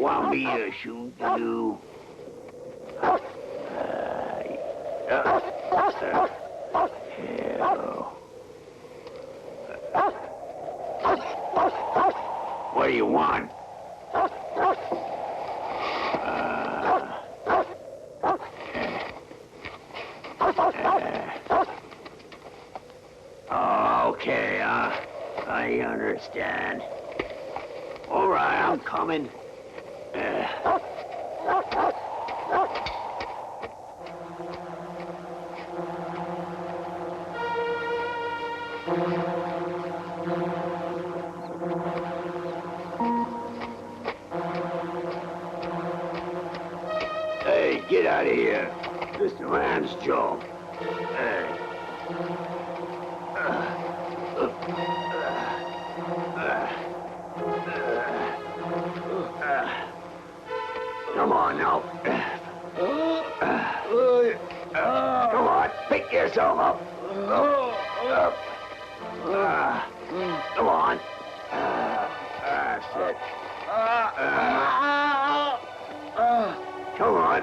want me to shoot you? What do you want? Okay, I understand. All right, I'm coming. Hey, get out of here. This is the man's job. Come on now. Come on, pick yourself up. Come on. That's it. Come on.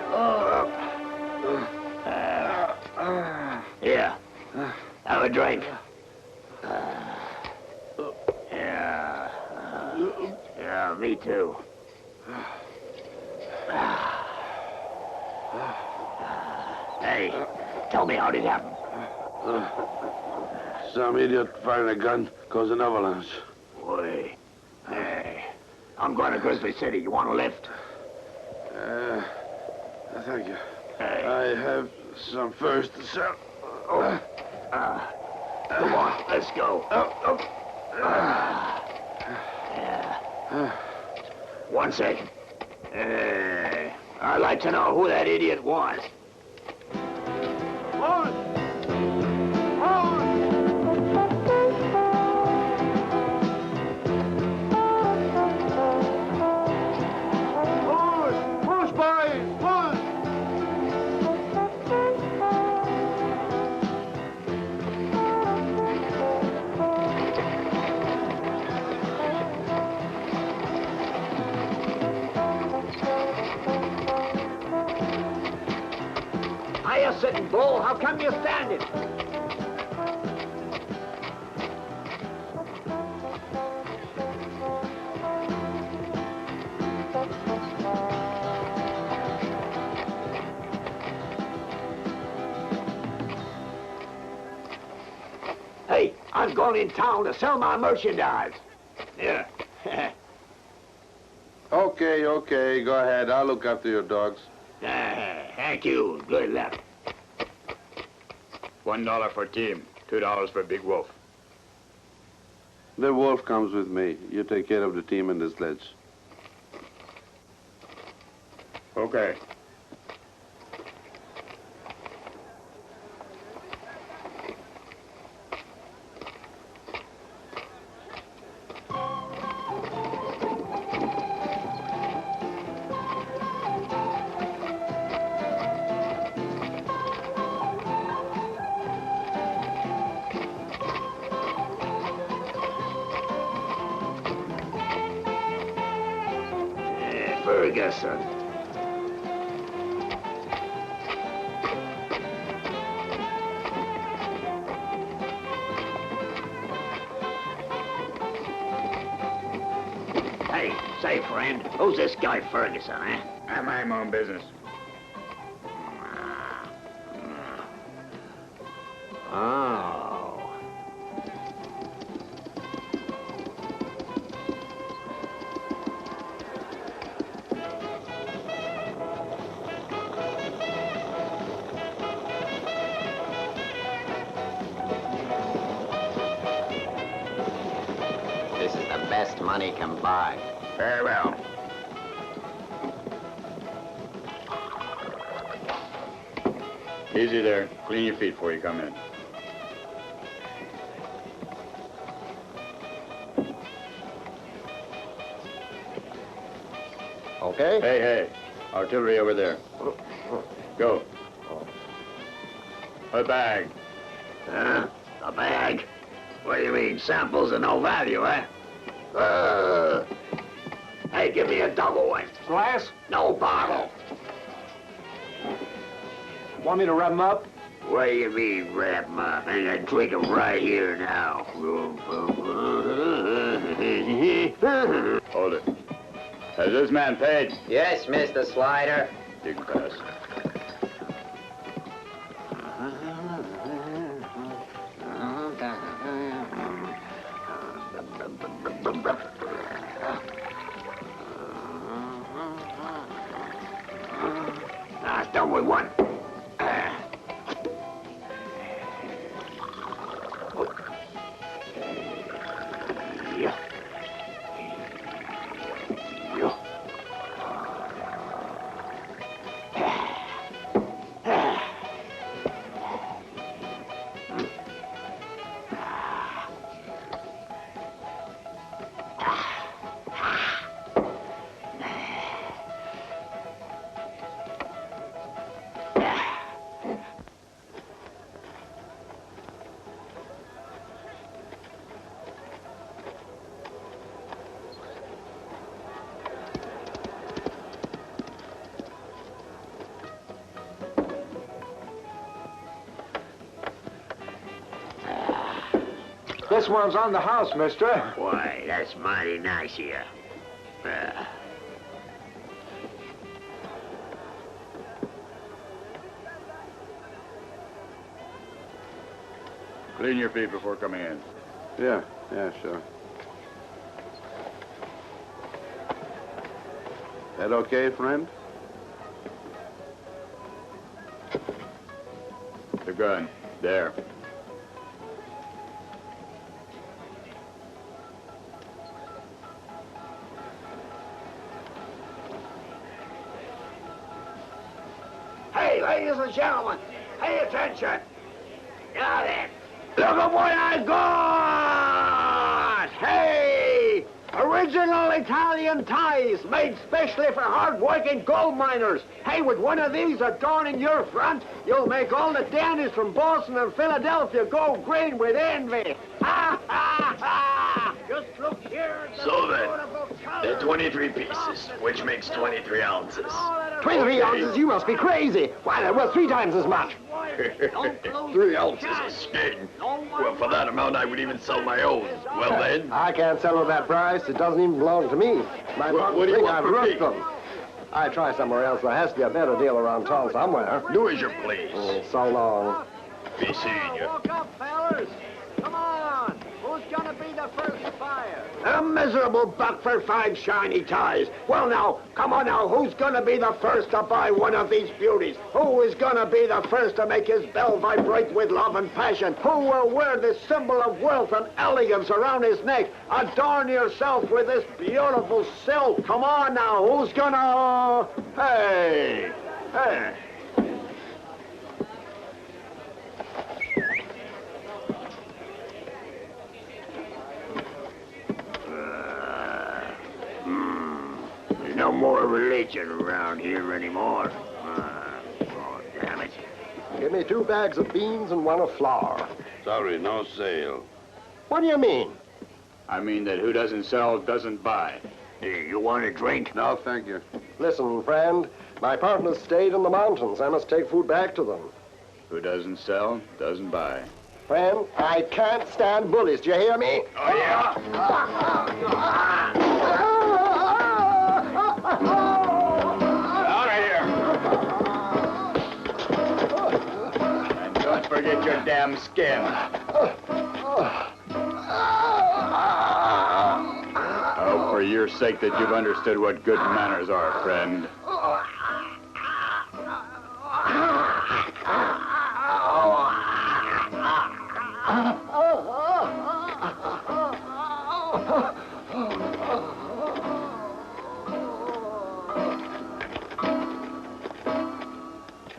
Here. Have a drink. Yeah, me too. Hey, tell me how did it happen. Some idiot firing a gun caused an avalanche. Boy. Hey, I'm going to Grizzly City. You want a lift? Thank you. Hey. I have some furs to sell. Come on, let's go. Yeah. 1 second. I'd like to know who that idiot was. Sitting bull, how come you're standing? Hey, I'm going in town to sell my merchandise. Yeah. Okay, go ahead. I'll look after your dogs. Thank you. Good luck. $1 for team, $2 for Big Wolf. The wolf comes with me. You take care of the team and the sledge. Okay. Ferguson. Hey, say, friend, who's this guy Ferguson, eh? I mind my own business. Oh. This is the best money can buy. Very well. Easy there. Clean your feet before you come in. Okay? Hey. Artillery over there. Go. A bag. Huh? A bag? What do you mean? Samples of no value, eh? Hey, give me a double one. Glass? No bottle. Want me to rub them up? What do you mean, wrap 'em up? I can drink 'em right here now. Hold it. Has this man paid? Yes, Mr. Slider. You can pass. It's done with one. Yeah. This one's on the house, mister. Why, that's mighty nice of you. Clean your feet before coming in. Yeah, sure. That okay, friend? The gun. There. Hey, ladies and gentlemen, pay attention. Now then, look at what I got! Hey! Original Italian ties made specially for hard-working gold miners. Hey, with one of these adorning your front, you'll make all the dandies from Boston and Philadelphia go green with envy. Ha, ha, ha! Just look here at the So then, beautiful they're colors. 23 pieces, which makes 23 ounces. 23 ounces? You must be crazy. Why, they're worth 3 times as much. 3 ounces of skin. Well, for that amount, I would even sell my own. Well, then, I can't sell at that price. It doesn't even belong to me. My What do you think want I've for rooked me? them. I try somewhere else. There has to be a better deal around town somewhere. do as you please. So long. Be seeing you. Walk up, fellas. Come on. Who's gonna be the first to fire? A miserable buck for 5 shiny ties. Well, now, come on now. Who's gonna be the first to buy one of these beauties? Who is gonna be the first to make his bell vibrate with love and passion? Who will wear this symbol of wealth and elegance around his neck? Adorn yourself with this beautiful silk. Come on now. Who's gonna... Hey. Hey. There's no more religion around here anymore. Oh, damn it. Give me 2 bags of beans and 1 of flour. Sorry, no sale. What do you mean? I mean that who doesn't sell doesn't buy. Hey, you want a drink? No, thank you. Listen, friend. My partners stayed in the mountains. I must take food back to them. Who doesn't sell doesn't buy. Friend, I can't stand bullies. Do you hear me? Oh, yeah? Out of here! And don't forget your damn skin. Oh, for your sake that you've understood what good manners are, friend.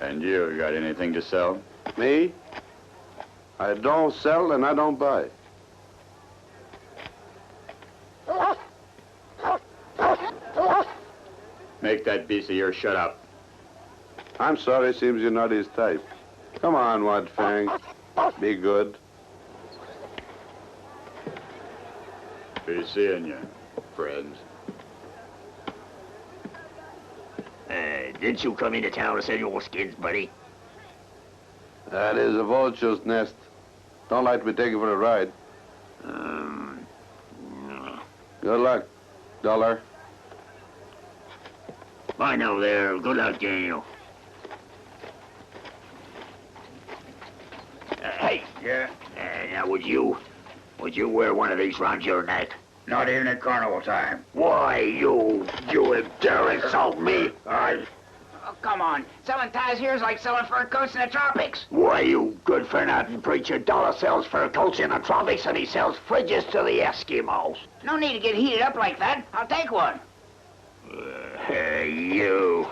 And you got anything to sell? Me? I don't sell and I don't buy. Make that piece of yours shut up. I'm sorry, seems you're not his type. Come on, Wad Fang. Be good. Be seeing you, friends. Didn't you come into town to sell your skins, buddy? That is a vulture's nest. Don't like to be taken for a ride. No. Good luck, Dollar. Bye now there. Good luck, Daniel. Hey, now would you wear one of these round your neck? Not even at carnival time. Why, you dare insult me? Oh, come on. Selling ties here is like selling fur coats in the tropics. Why, you good-for-nothing preacher. Dollar sells fur coats in the tropics and he sells fridges to the Eskimos. No need to get heated up like that. I'll take one. Hey, you.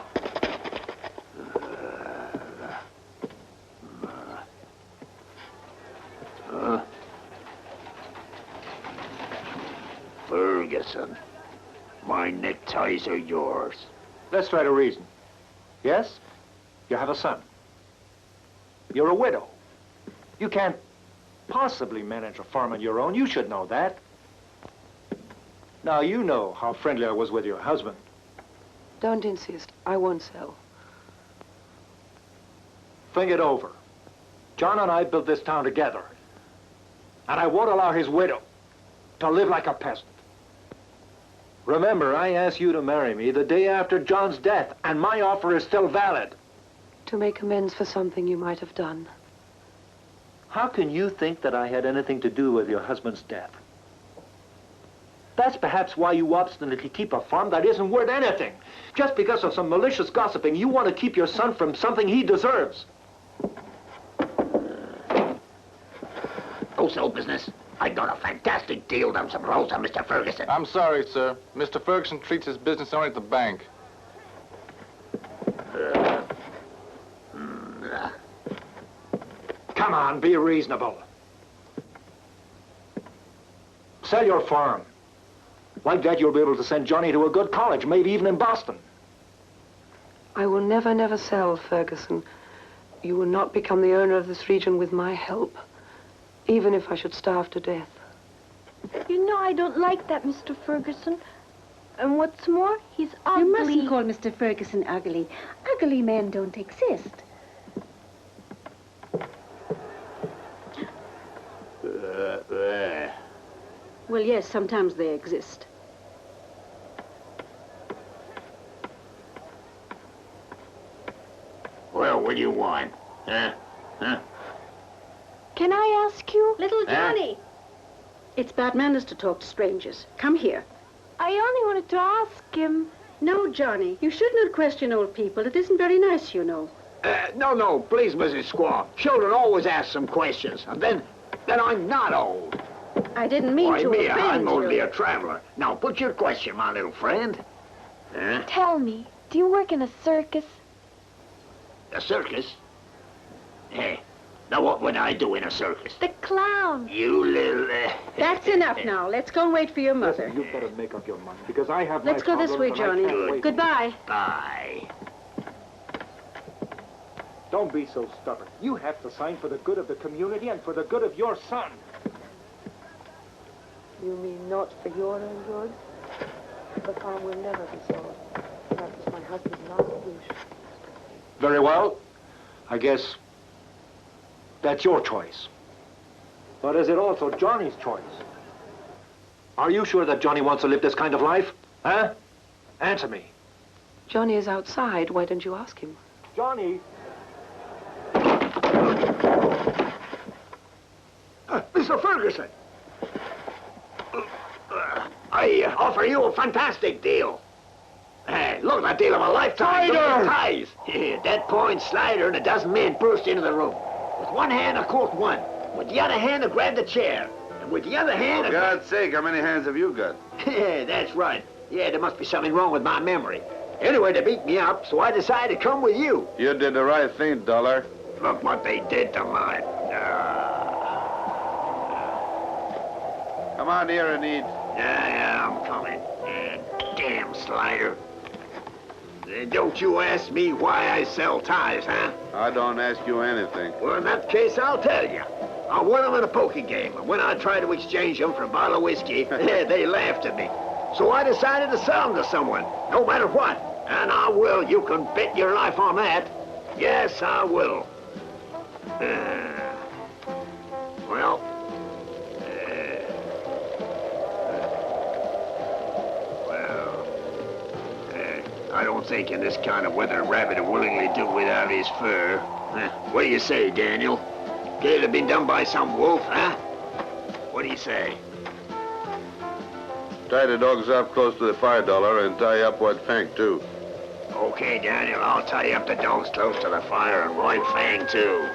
Ferguson, my neckties are yours. Let's try to reason. Yes? You have a son. You're a widow. You can't possibly manage a farm on your own. You should know that. Now, you know how friendly I was with your husband. Don't insist. I won't sell. Think it over. John and I built this town together. And I won't allow his widow to live like a peasant. Remember, I asked you to marry me the day after John's death, and my offer is still valid. To make amends for something you might have done. How can you think that I had anything to do with your husband's death? That's perhaps why you obstinately keep a farm that isn't worth anything. Just because of some malicious gossiping, you want to keep your son from something he deserves. Go sell business. I got a fantastic deal down some roads on Mr. Ferguson. I'm sorry, sir. Mr. Ferguson treats his business only at the bank. Come on, be reasonable. Sell your farm. Like that, you'll be able to send Johnny to a good college, maybe even in Boston. I will never, never sell, Ferguson. You will not become the owner of this region with my help, even if I should starve to death. You know I don't like that, Mr. Ferguson. And what's more, he's ugly. You mustn't call Mr. Ferguson ugly. Ugly men don't exist. Well, yes, sometimes they exist. Well, what do you want? Huh? Can I ask you? Little Johnny! It's bad manners to talk to strangers. Come here. I only wanted to ask him. No, Johnny, you should not question old people. It isn't very nice, you know. No, please, Mrs. Squaw. Children always ask some questions. And then I'm not old. I didn't mean to offend I'm you. only a traveler. Now, put your question, my little friend. Huh? Tell me, do you work in a circus? A circus? Hey, now what would I do in a circus? The clown. You little... That's enough now. Let's go and wait for your mother. Listen, you've got to make up your mind, because I have Let's go this way, Johnny. Goodbye. Bye. Don't be so stubborn. You have to sign for the good of the community and for the good of your son. You mean not for your own good? The farm will never be sold. That was my husband's last wish. Very well. I guess that's your choice. But is it also Johnny's choice? Are you sure that Johnny wants to live this kind of life? Huh? Answer me. Johnny is outside. Why don't you ask him? Johnny! Mr. Ferguson! I offer you a fantastic deal. Look, that deal of a lifetime. Slider! Ties. That point Slider and a dozen men burst into the room. With one hand, I caught one. With the other hand, I grabbed the chair. And with the other hand... For God's sake, how many hands have you got? That's right. Yeah, there must be something wrong with my memory. Anyway, they beat me up, so I decided to come with you. You did the right thing, Dollar. Look what they did to mine. Come on here and eat. Yeah, I'm coming. Damn Slider. Don't you ask me why I sell ties, huh? I don't ask you anything. Well, in that case, I'll tell you. I won them in a poker game, and when I tried to exchange them for a bottle of whiskey, they laughed at me. So I decided to sell them to someone, no matter what. And I will. You can bet your life on that. Yes, I will. Well... I don't think in this kind of weather a rabbit will willingly do without his fur. What do you say, Daniel? Could it have been done by some wolf, huh? What do you say? Tie the dogs up close to the fire, Dollar, and tie up White Fang, too. Okay, Daniel, I'll tie up the dogs close to the fire and White Fang, too.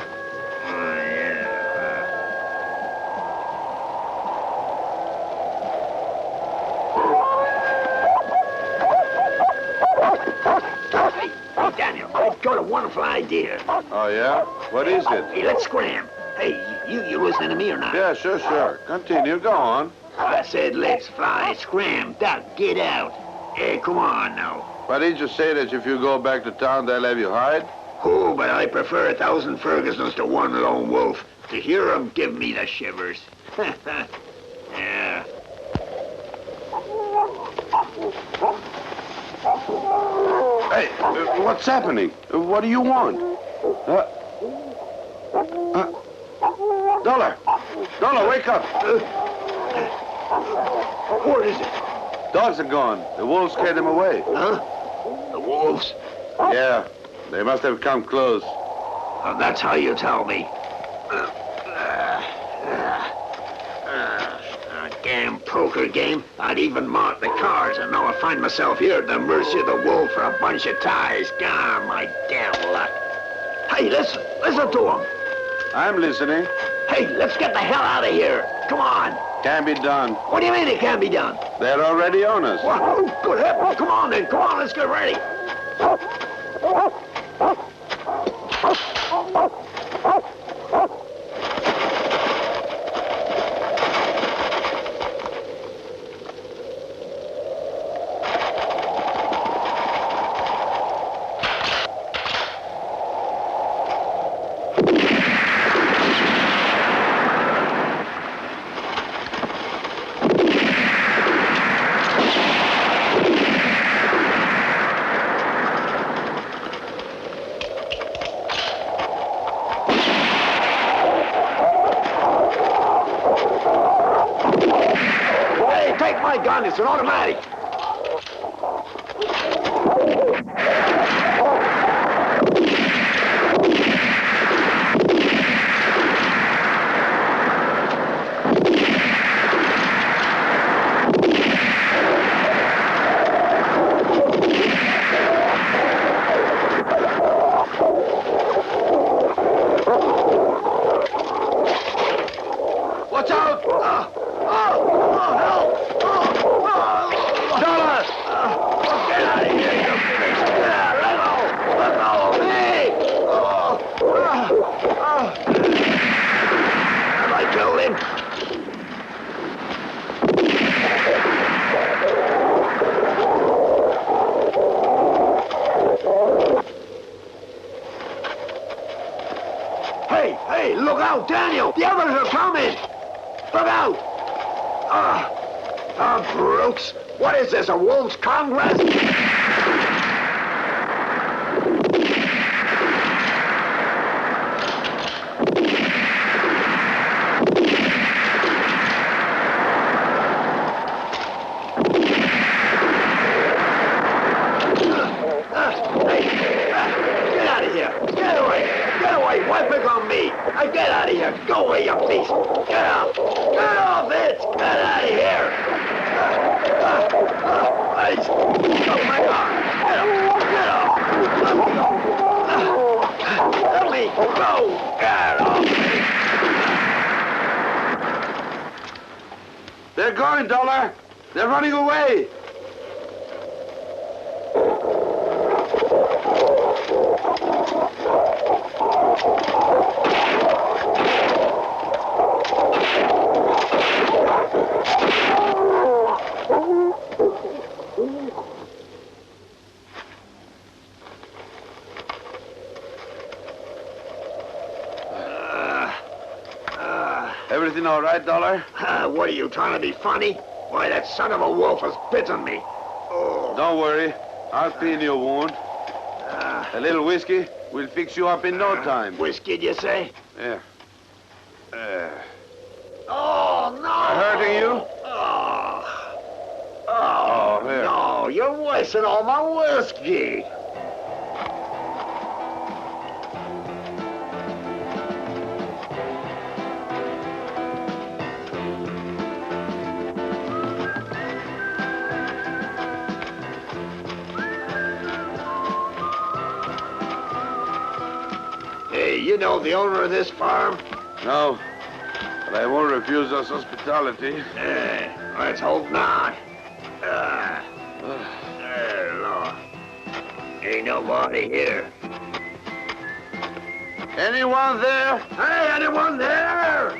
Hey, Daniel, I've got a wonderful idea. Oh, yeah? What is it? Hey, let's scram. Hey, you listening to me or not? Yeah, sure. Continue. Go on. I said let's fly, scram, duck, get out. Hey, come on now. Why didn't you say that if you go back to town, they'll have you hide? Oh, but I prefer 1,000 Fergusons to one lone wolf. To hear 'em give me the shivers. Yeah. Hey, what's happening? What do you want? Dollar, wake up. What is it? Dogs are gone. The wolves carried them away. Huh? The wolves? Yeah, they must have come close. That's how you tell me. Damn poker game. I'd even mark the cards, and now I find myself here at the mercy of the wolf for a bunch of ties. God, my damn luck. Hey, listen to him. I'm listening. Hey, let's get the hell out of here. Come on. Can't be done. What do you mean it can't be done? They're already on us. Well, good heavens. Come on, then. Come on, let's get ready. It's an automatic. Watch out! Help! Dollar! Get out of here, you beast! Let go! Hey! Have I killed him? Hey, look out, Daniel! The others are coming! Look out! Brutes! What is this, a wolves' congress? Get out of here! Get away! Get away! Why pick on me? Get out of here! Go away, you beast! Get out! Get off it! Get out of here! Oh my God! Get off! Let me go! Get off me! They're going, Dollar. They're running away. Everything all right, Dollar? What are you, trying to be funny? Why, that son of a wolf has bitten me. Oh. Don't worry. I'll clean your wound. A little whiskey will fix you up in no time. Whiskey, you say? Yeah. Oh, no! Hurting you? Oh, here. no, you're wasting all my whiskey. Hey, you know the owner of this farm? No, but I won't refuse us hospitality. Let's hope not. Lord. Ain't nobody here. Anyone there? Hey, anyone there?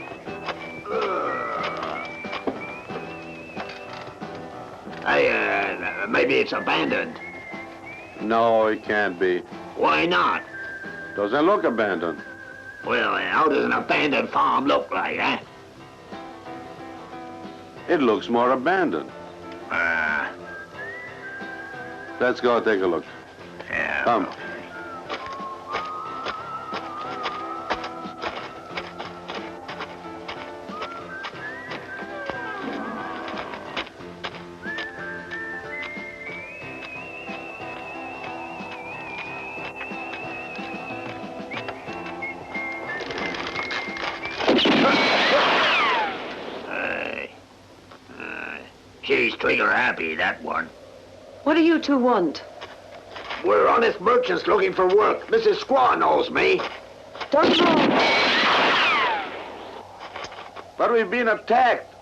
Maybe it's abandoned. No, it can't be. Why not? Doesn't look abandoned. Well, how does an abandoned farm look like, huh? It looks more abandoned. Let's go take a look. Yeah. Come. She's trigger happy, that one. What do you two want? We're honest merchants looking for work. Mrs. Squaw knows me. Don't move. But we've been attacked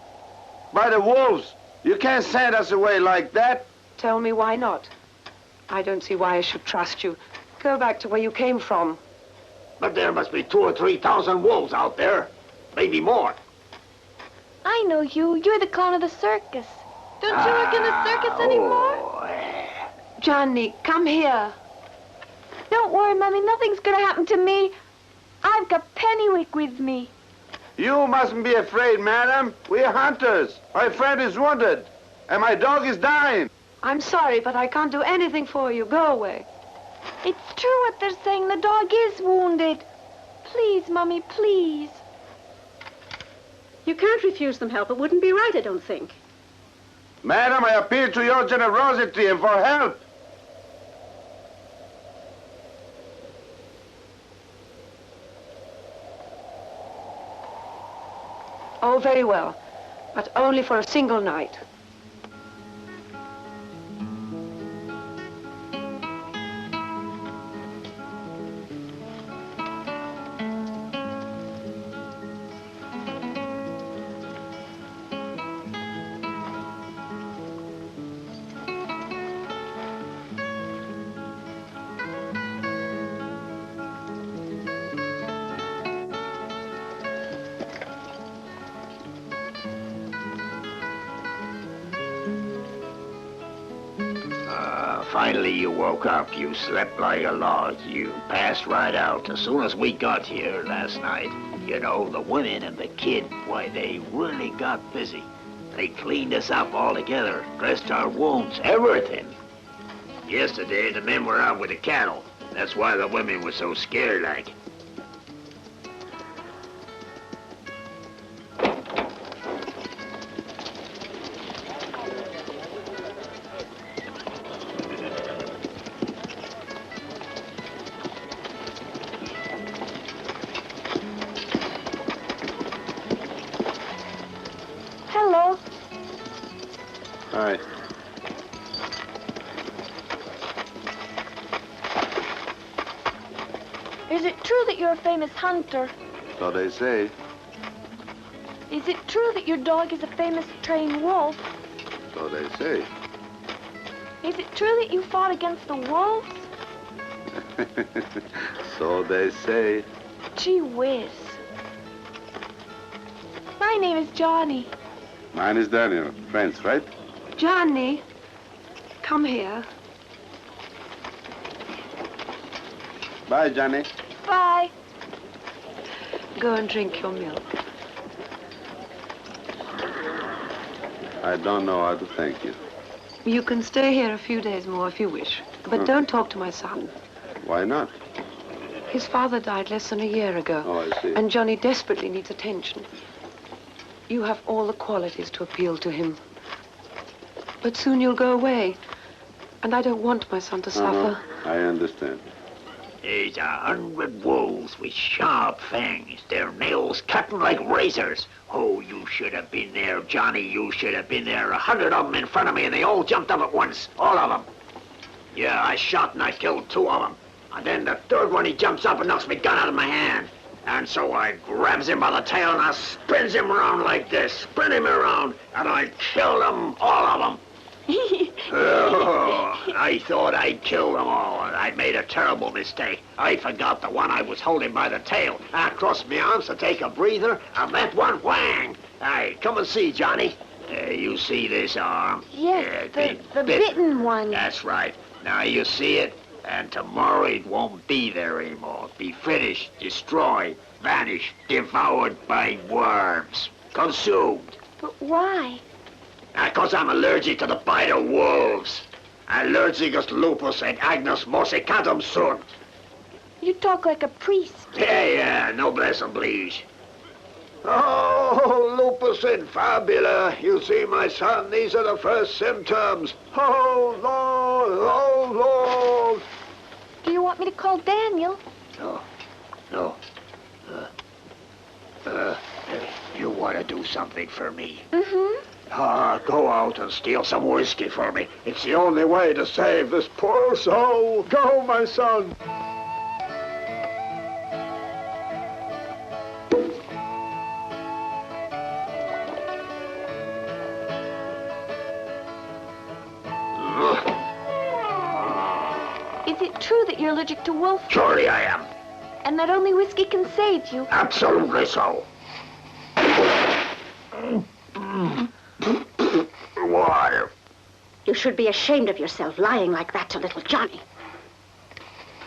by the wolves. You can't send us away like that. Tell me why not. I don't see why I should trust you. Go back to where you came from. But there must be 2,000 or 3,000 wolves out there. Maybe more. I know you. You're the clown of the circus. Don't you work in the circus anymore? Johnny, come here. Don't worry, Mummy. Nothing's gonna happen to me. I've got Pennywick with me. You mustn't be afraid, madam. We're hunters. My friend is wounded, and my dog is dying. I'm sorry, but I can't do anything for you. Go away. It's true what they're saying. The dog is wounded. Please, Mummy, please. You can't refuse them help. It wouldn't be right, I don't think. Madam, I appeal to your generosity and for help. Oh, very well. But only for a single night. Finally, you woke up. You slept like a log. You passed right out as soon as we got here last night. You know, the women and the kid, why, they really got busy. They cleaned us up all together, dressed our wounds, everything. Yesterday, the men were out with the cattle. That's why the women were so scared like. Hello. Hi. Is it true that you're a famous hunter? So they say. Is it true that your dog is a famous trained wolf? So they say. Is it true that you fought against the wolves? So they say. Gee whiz. My name is Johnny. Mine is Daniel. Friends, right? Johnny, come here. Bye, Johnny. Bye. Go and drink your milk. I don't know how to thank you. You can stay here a few days more if you wish, but don't talk to my son. Why not? His father died less than a year ago. Oh, I see. And Johnny desperately needs attention. You have all the qualities to appeal to him. But soon you'll go away. And I don't want my son to suffer. I understand. There's 100 wolves with sharp fangs, their nails cutting like razors. Oh, you should have been there, Johnny. You should have been there. 100 of them in front of me, and they all jumped up at once. All of them. Yeah, I shot and I killed 2 of them. And then the third one, he jumps up and knocks my gun out of my hand. And so I grabs him by the tail and I spins him around like this. Spin him around, and I killed them, all of them. Oh, I thought I'd killed them all. I made a terrible mistake. I forgot the one I was holding by the tail. I crossed my arms to take a breather, and that one whang. Hey, come and see, Johnny. You see this arm? Yes, the bitten one. That's right. Now you see it, and tomorrow it won't be there anymore. Be finished, destroyed, vanished, devoured by worms, consumed. But why? Because I'm allergic to the bite of wolves. Allergicus lupus et agnus morsicatum sunt. You talk like a priest. Yeah, noblesse oblige. Oh, lupus infabula. You see, my son, these are the first symptoms. Oh, Lord, oh, Lord. Do you want me to call Daniel? No. You want to do something for me? Mm-hmm. Go out and steal some whiskey for me. It's the only way to save this poor soul. Go, my son. Is it true that you're allergic to wolf? Surely I am. And that only whiskey can save you? Absolutely so. Water. You should be ashamed of yourself lying like that to little Johnny.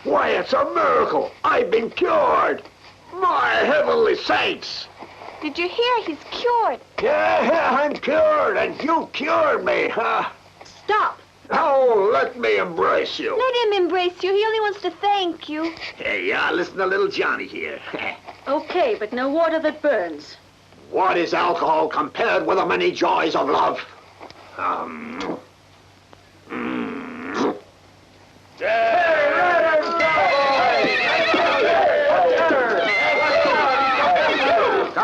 Why, it's a miracle. I've been cured. My heavenly saints. Did you hear? He's cured. Yeah, I'm cured, and you cured me, huh? Stop. Oh, let me embrace you. Let him embrace you. He only wants to thank you. Hey, listen to little Johnny here. Okay, but no water that burns. What is alcohol compared with the many joys of love? Come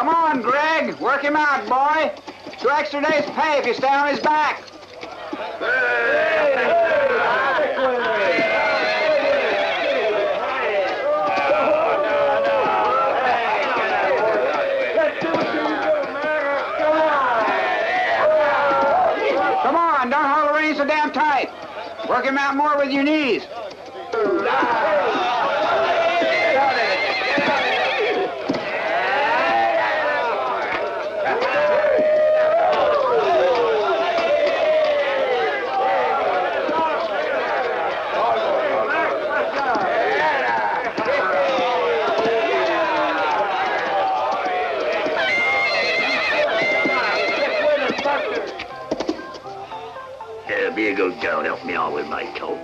on, Greg. Work him out, boy. 2 extra days' pay if you stay on his back. Come on, don't hold the reins so damn tight. Work him out more with your knees. Be a good girl, help me on with my coat.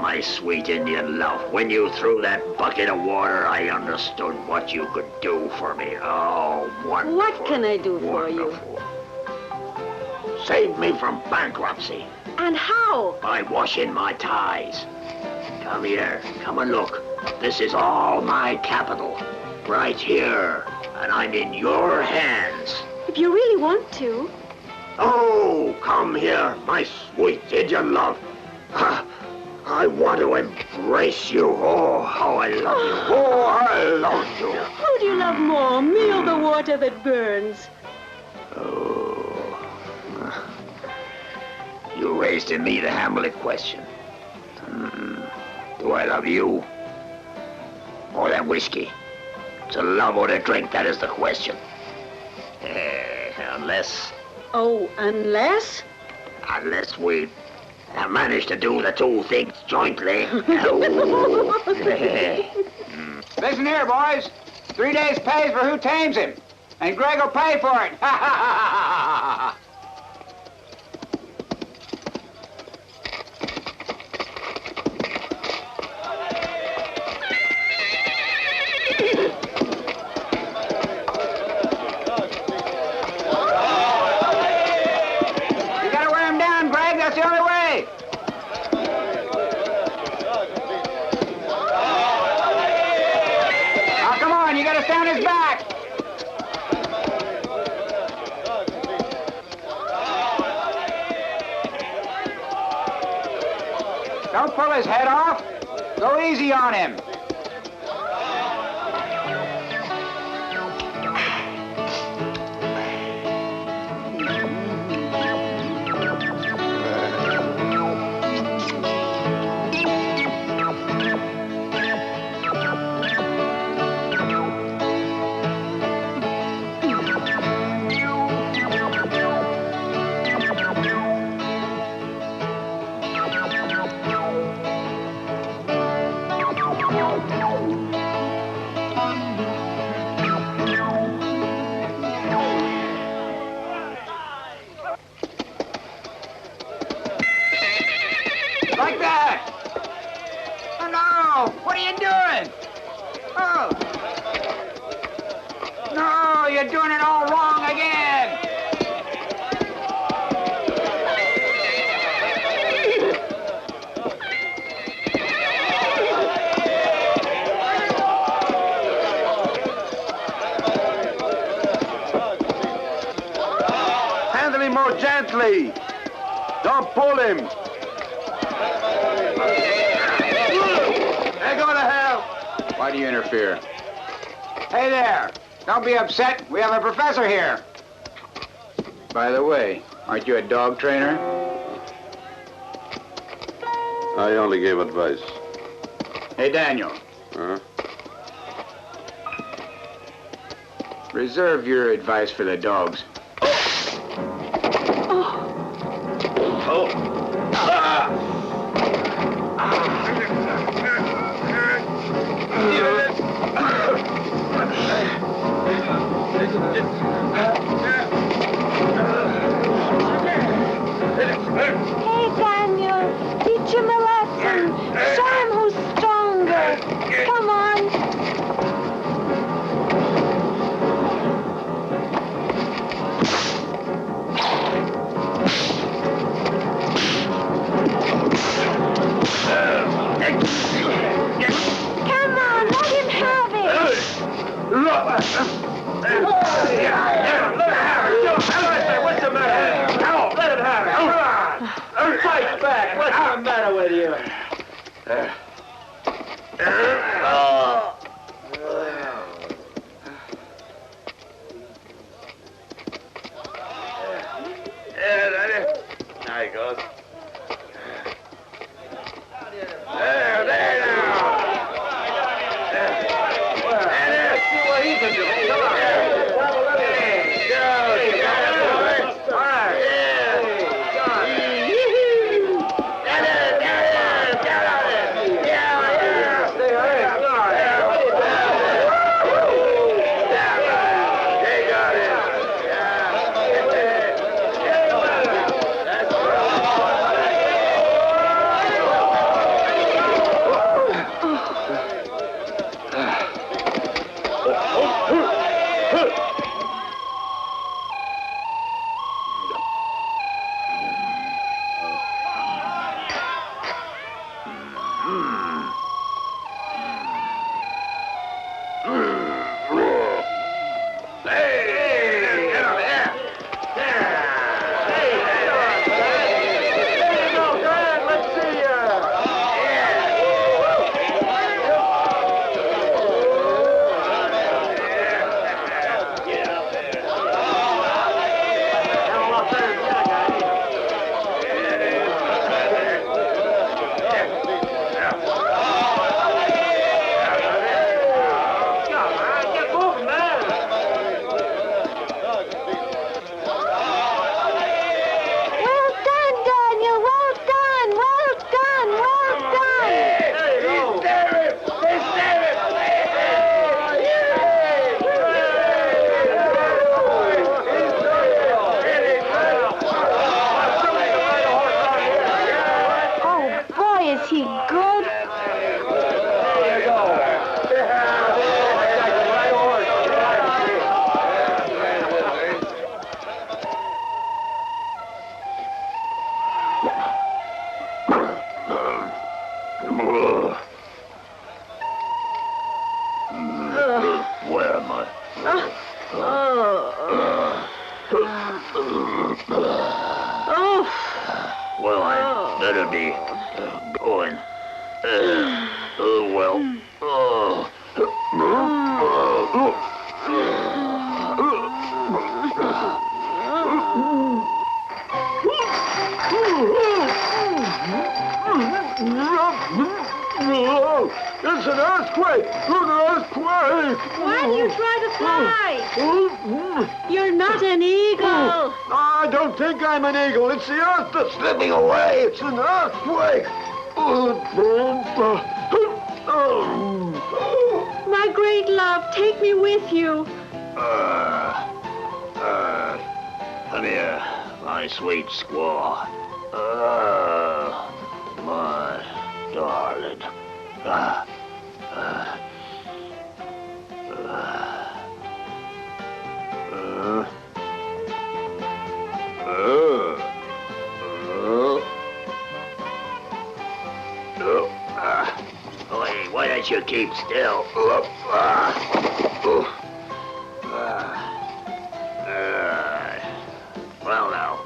My sweet Indian love. When you threw that bucket of water, I understood what you could do for me. Oh, wonderful. What can I do for you? Saved me from bankruptcy. And how? By washing my ties. Come here, come and look. This is all my capital. Right here. And I'm in your hands. If you really want to. Oh, come here, my sweet Indian love. I want to embrace you. Oh, how I love you. Oh, I love you. Who do you love more, me or the water that burns? Oh. You raised in me the Hamlet question. Do I love you? Or that whiskey? To love or to drink, that is the question. Unless... Oh, unless? Unless we manage to do the 2 things jointly. Listen here, boys. 3 days' pay for who tames him. And Greg will pay for it. Hey! Oh, come on, you gotta stay on his back! Don't pull his head off. Go easy on him. Like that! Oh, no! What are you doing? Oh! No, you're doing it all wrong again! Handle him more gently. Don't pull him. Hey, go to hell! Why do you interfere? Hey there! Don't be upset. We have a professor here. By the way, aren't you a dog trainer? I only gave advice. Hey, Daniel. Huh? Reserve your advice for the dogs. Hey, Daniel, teach him a lesson. Show him who's stronger. Come on. Come on, let him have it. What's the matter? Come let him have it. Come on. Fight back. What's the matter with you? There he goes. There now. There, see what he can do. Come on. Where am I? Well, I better be going. It's an earthquake! An earthquake! Why do you try to fly? You're not an eagle. I don't think I'm an eagle. It's the earth that's slipping away. It's an earthquake. My great love, take me with you. Come here, my sweet squaw. My darling. Wait, why don't you keep still? Well now,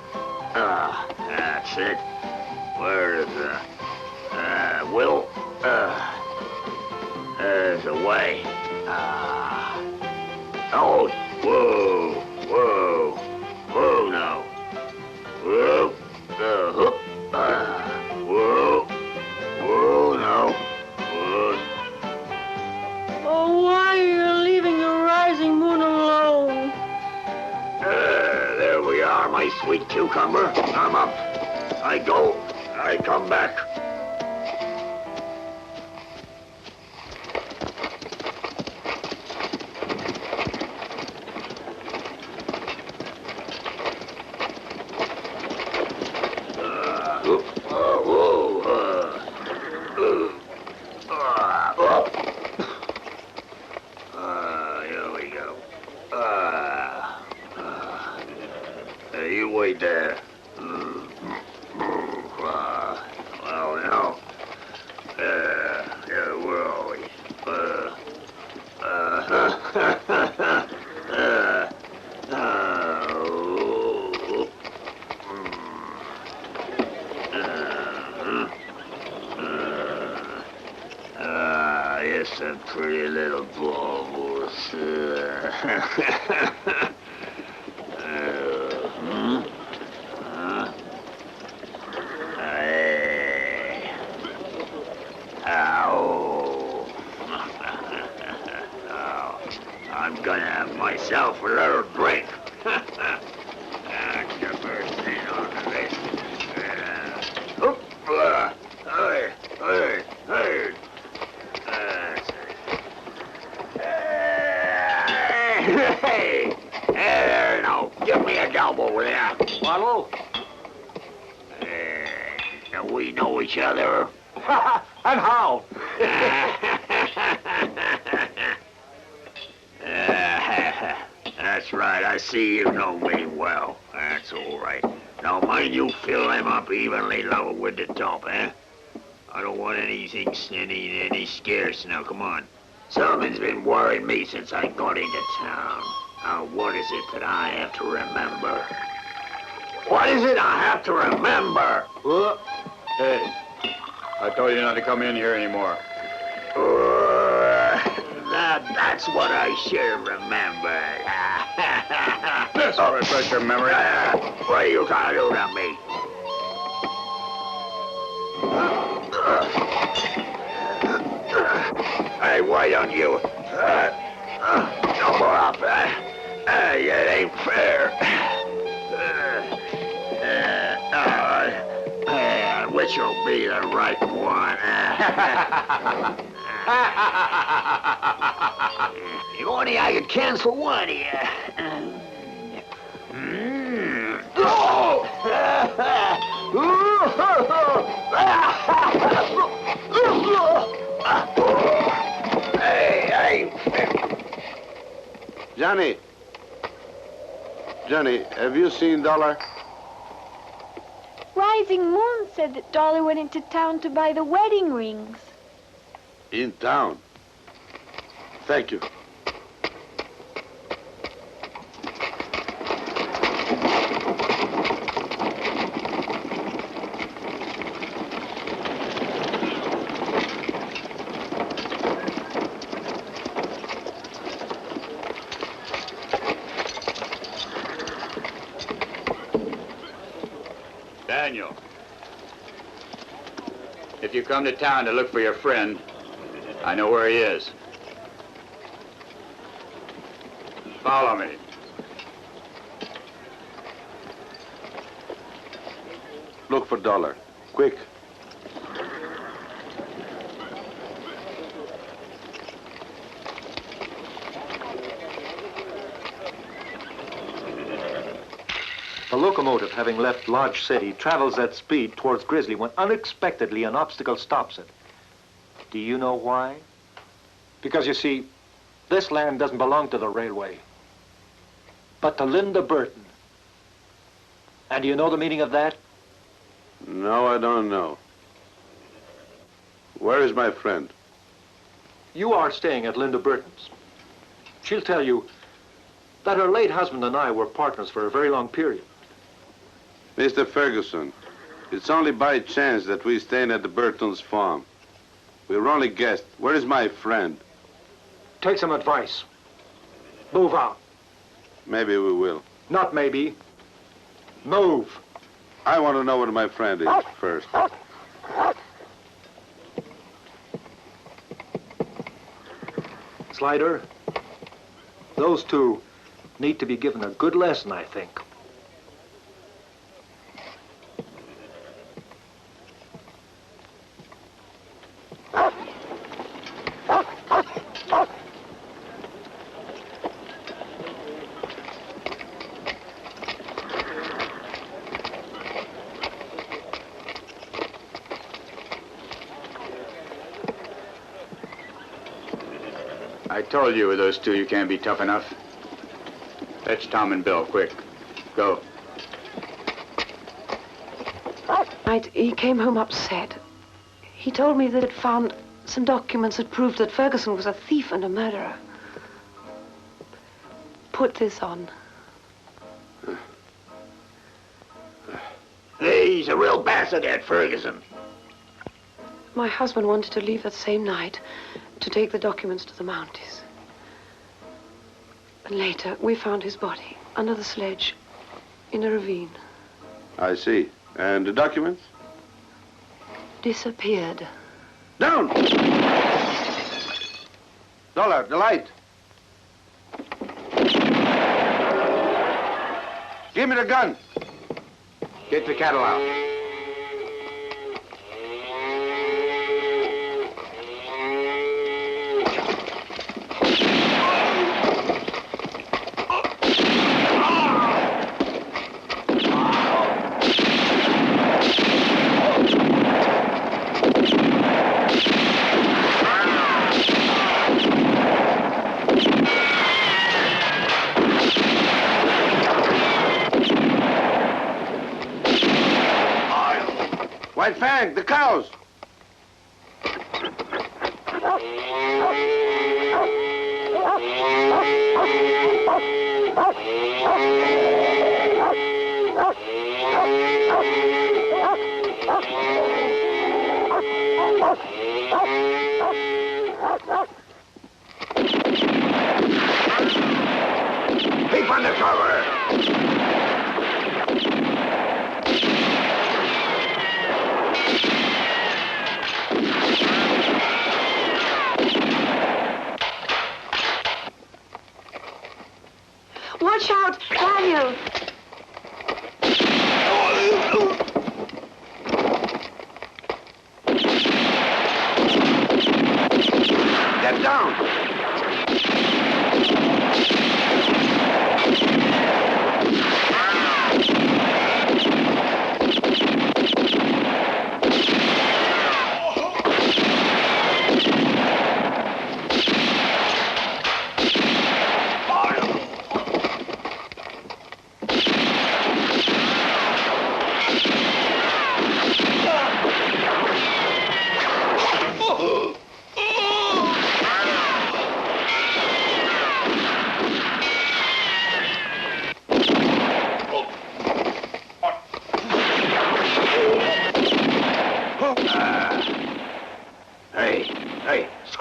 that's it. Where is Will? There's a way. Oh, whoa now. Whoa now. Oh, why are you leaving the rising moon alone? There we are, my sweet cucumber. I'm up. I go. I come back. Here we go. You wait there. Well, now, where are we? It's a pretty little baubles. I'm gonna have myself a little drink. That's the first thing on the list. Hey. Hey, there, now, give me a double with that. Bottle? We know each other. And how? That's right, I see you know me well. That's all right. Now, mind you fill them up evenly level with the top, eh? I don't want anything any scarce. Now, come on. Something's been worrying me since I got into town. Now, what is it that I have to remember? What is it I have to remember? Hey, I told you not to come in here anymore. That's what I should remember. This will refresh your memory. What are you trying to do to me? Hey, why don't you double up? It ain't fair. Which will be the right one? If only I could cancel one here. Johnny, have you seen Dollar? Rising moon, said that Dolly went into town to buy the wedding rings. In town. Thank you. Daniel, if you come to town to look for your friend, I know where he is. Follow me. Look for Dollar. Quick. The locomotive, having left Lodge City, travels at speed towards Grizzly when unexpectedly an obstacle stops it. Do you know why? Because, you see, this land doesn't belong to the railway, but to Linda Burton. And do you know the meaning of that? No, I don't know. Where is my friend? You are staying at Linda Burton's. She'll tell you that her late husband and I were partners for a very long period. Mr. Ferguson, it's only by chance that we're staying at the Burton's farm. We were only guests. Where is my friend? Take some advice. Move out. Maybe we will. Not maybe. Move. I want to know where my friend is first. Slider, those two need to be given a good lesson, I think. I told you with those two you can't be tough enough. Fetch Tom and Bill, quick. Go. He came home upset. He told me that he'd found some documents that proved that Ferguson was a thief and a murderer. Put this on. Hey, he's a real bastard, that Ferguson. My husband wanted to leave that same night to take the documents to the Mounties. And later, we found his body under the sledge in a ravine. I see. And the documents? Disappeared. Down! Dollar, the light. Give me the gun. Get the cattle out. White Fang, the cows. Keep under cover. Watch out, Daniel! Get down.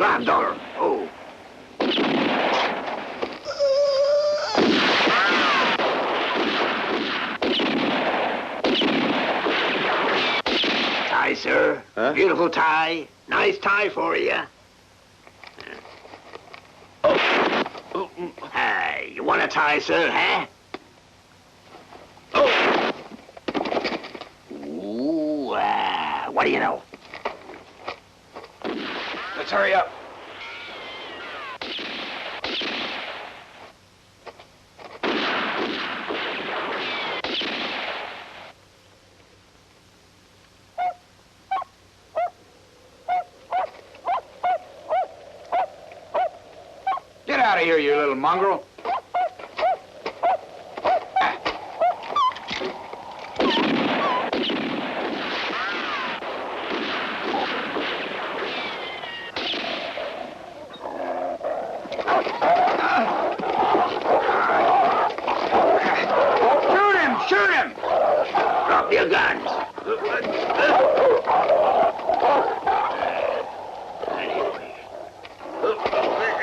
grabbed her. Oh. Tie, sir. Huh? Beautiful tie. Nice tie for you. Hey, you want a tie, sir, huh? Oh. Ooh, what do you know? Let's hurry up. Get out of here, you little mongrel. Shoot him! Drop your guns.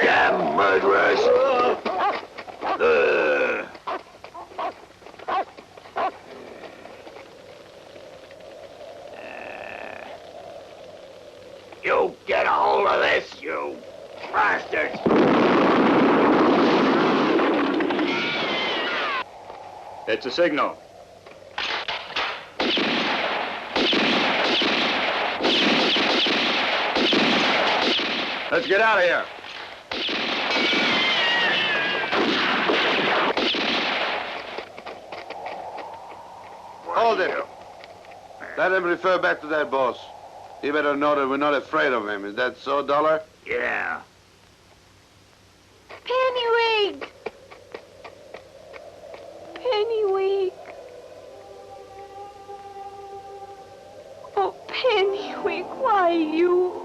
Damn murderers! You get a hold of this, you bastards! It's a signal. Let's get out of here. Hold it. Let him refer back to that boss. He better know that we're not afraid of him. Is that so, Dollar? Yeah. Pennywig! Pennywig. Oh, Pennywig, why you?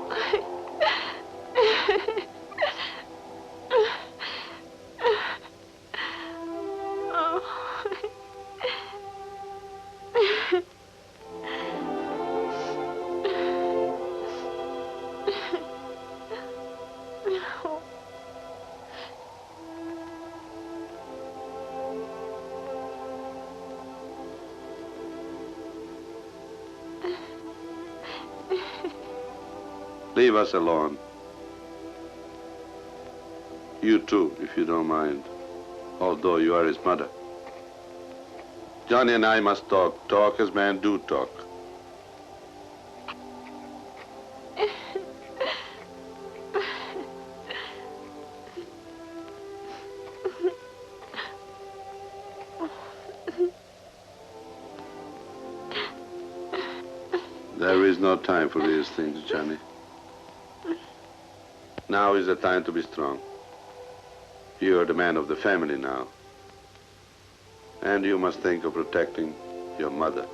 Leave us alone. You too, if you don't mind. Although you are his mother. Johnny and I must talk as men do talk. There is no time for these things, Johnny. Now is the time to be strong. You are the man of the family now. And you must think of protecting your mother.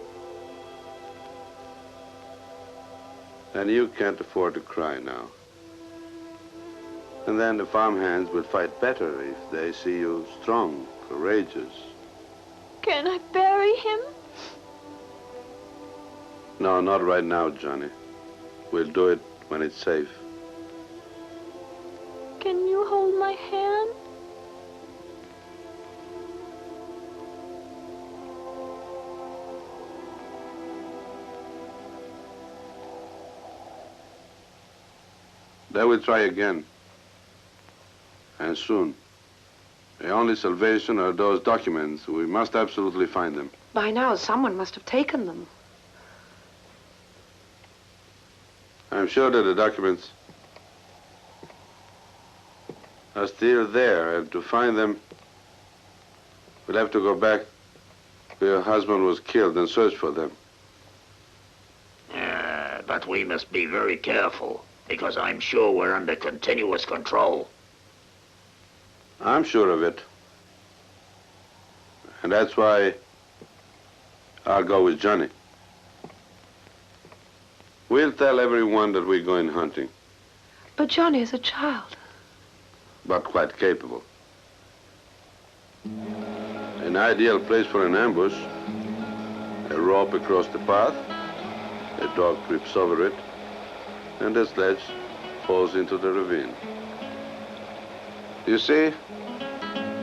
And you can't afford to cry now. And then the farmhands will fight better if they see you strong, courageous. Can I bury him? No, not right now, Johnny. We'll do it when it's safe. Can you hold my hand? Then we'll try again. And soon. The only salvation are those documents. We must absolutely find them. By now, someone must have taken them. I'm sure that the documents are still there, and to find them, we'll have to go back where your husband was killed and search for them. But we must be very careful, because I'm sure we're under continuous control. I'm sure of it. And that's why I'll go with Johnny. We'll tell everyone that we're going hunting, But Johnny is a child. but quite capable. An ideal place for an ambush. A rope across the path, a dog trips over it, and a sledge falls into the ravine. You see,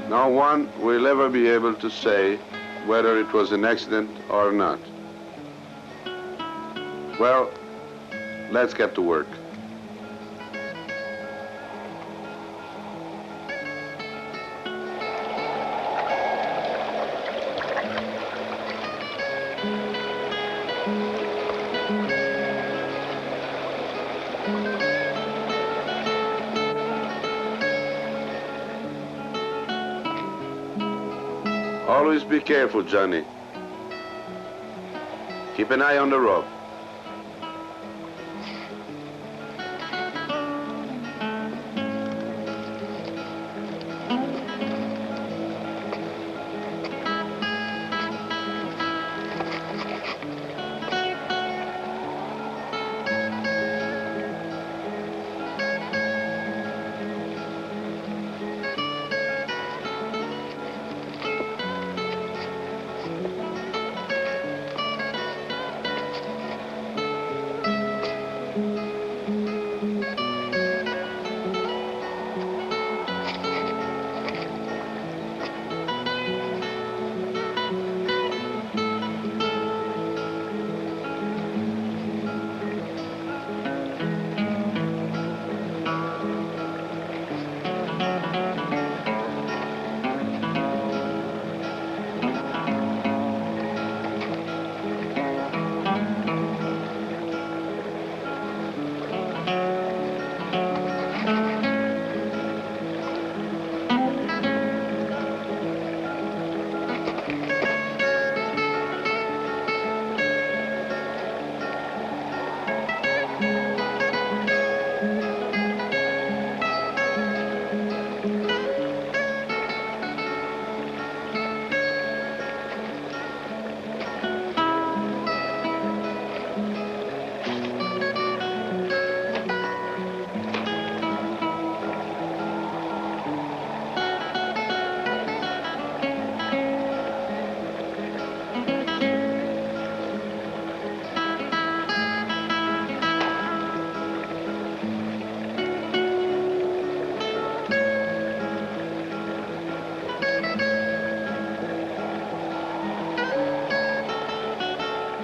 no one will ever be able to say whether it was an accident or not. Well, let's get to work. Always be careful, Johnny. Keep an eye on the rope.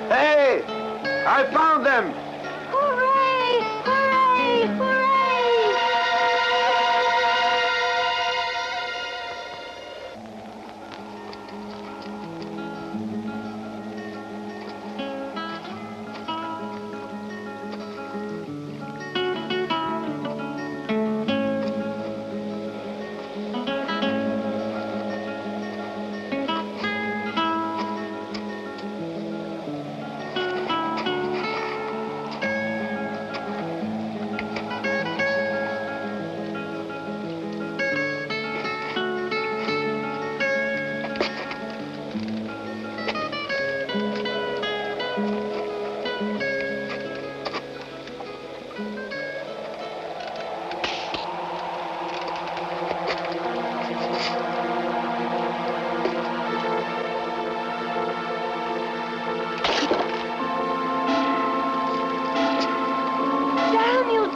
Hey! I found them! Hooray! Hooray! Hooray!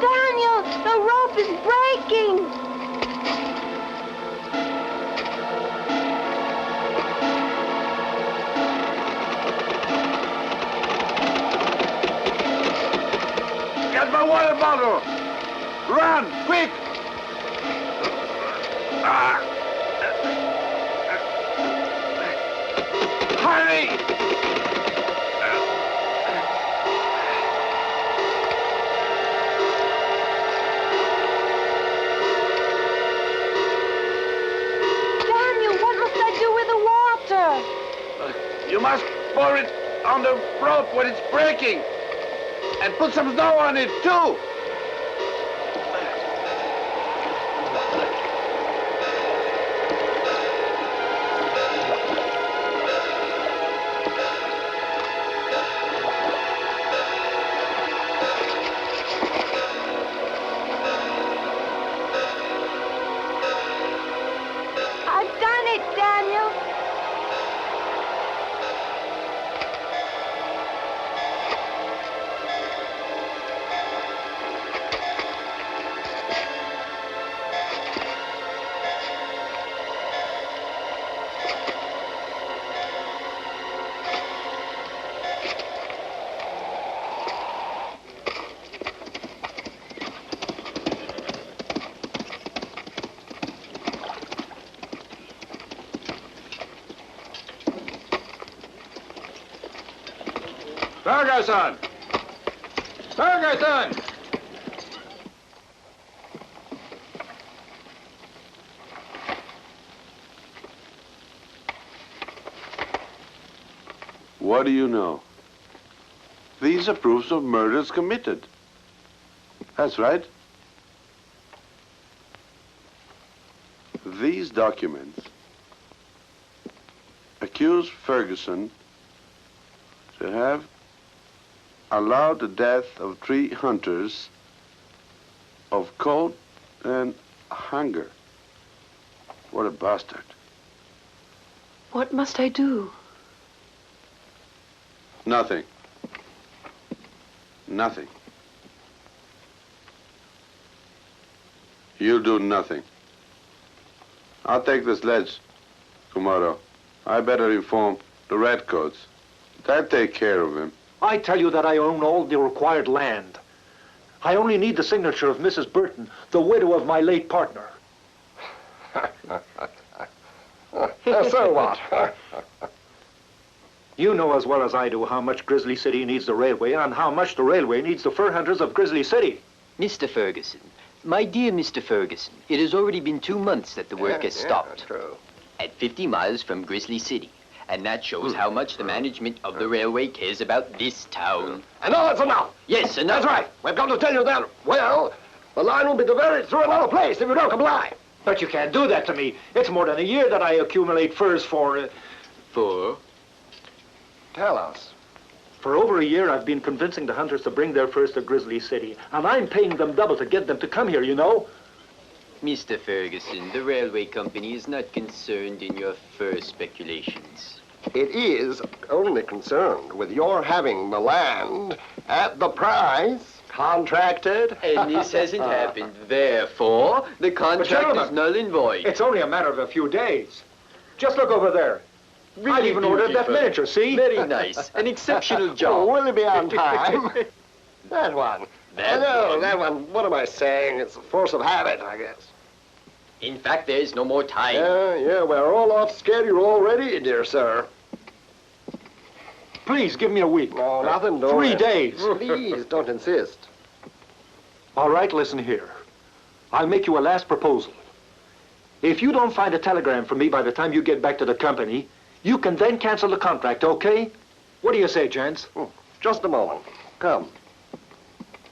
Daniel, the rope is breaking! Get my water bottle! Run, quick! Hurry! You must pour it on the rope when it's breaking. And put some snow on it, too. I've done it, Daniel. Ferguson! Ferguson! What do you know? These are proofs of murders committed. That's right. These documents accuse Ferguson to have allowed the death of 3 hunters of cold and hunger. What a bastard. What must I do? Nothing. Nothing. You'll do nothing. I'll take the sledge tomorrow. I better inform the redcoats. They'll take care of him. I tell you that I own all the required land. I only need the signature of Mrs. Burton, the widow of my late partner. So what? You know as well as I do how much Grizzly City needs the railway and how much the railway needs the fur hunters of Grizzly City. Mr. Ferguson, my dear Mr. Ferguson, it has already been 2 months that the work has stopped. True. At 50 miles from Grizzly City. And that shows how much the management of the railway cares about this town. And now that's enough. Yes, enough. That's right. We've got to tell you that, well, the line will be diverted through another place if you don't comply. But you can't do that to me. It's more than a year that I accumulate furs for... For? Tell us. For over a year, I've been convincing the hunters to bring their furs to Grizzly City. And I'm paying them double to get them to come here, you know? Mr. Ferguson, the railway company is not concerned in your fur speculations. It is only concerned with your having the land at the price contracted. And this hasn't happened. Therefore, the contract is null and void. It's only a matter of a few days. Just look over there. I've even ordered that miniature, see? Very nice. An exceptional job. Oh, will it be on time? That one. That one. What am I saying? It's a force of habit, I guess. In fact, there's no more time. Yeah, we're all off schedule already, dear sir. Please, give me a week. No, nothing doing. 3 days. Please, don't insist. All right, listen here. I'll make you a last proposal. If you don't find a telegram from me by the time you get back to the company, you can then cancel the contract, okay? What do you say, gents? Just a moment. Come.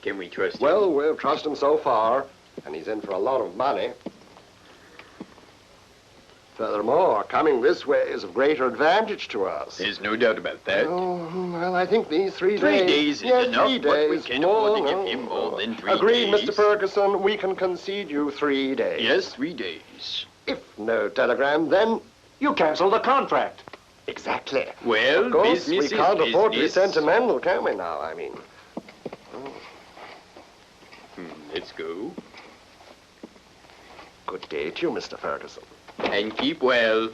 Can we trust him? Well, we'll trust him so far, and he's in for a lot of money. Furthermore, coming this way is of greater advantage to us. There's no doubt about that. Oh, well, I think these 3 days... 3 days is enough, 3 but days. we can't afford to give him more than 3 Agreed, days. Mr. Ferguson. We can concede you 3 days. Yes, 3 days. If no telegram, then... You cancel the contract. Exactly. Well, of course, business we is can't afford to be business. sentimental, can we now? I mean... Let's go. Good day to you, Mr. Ferguson. And keep well.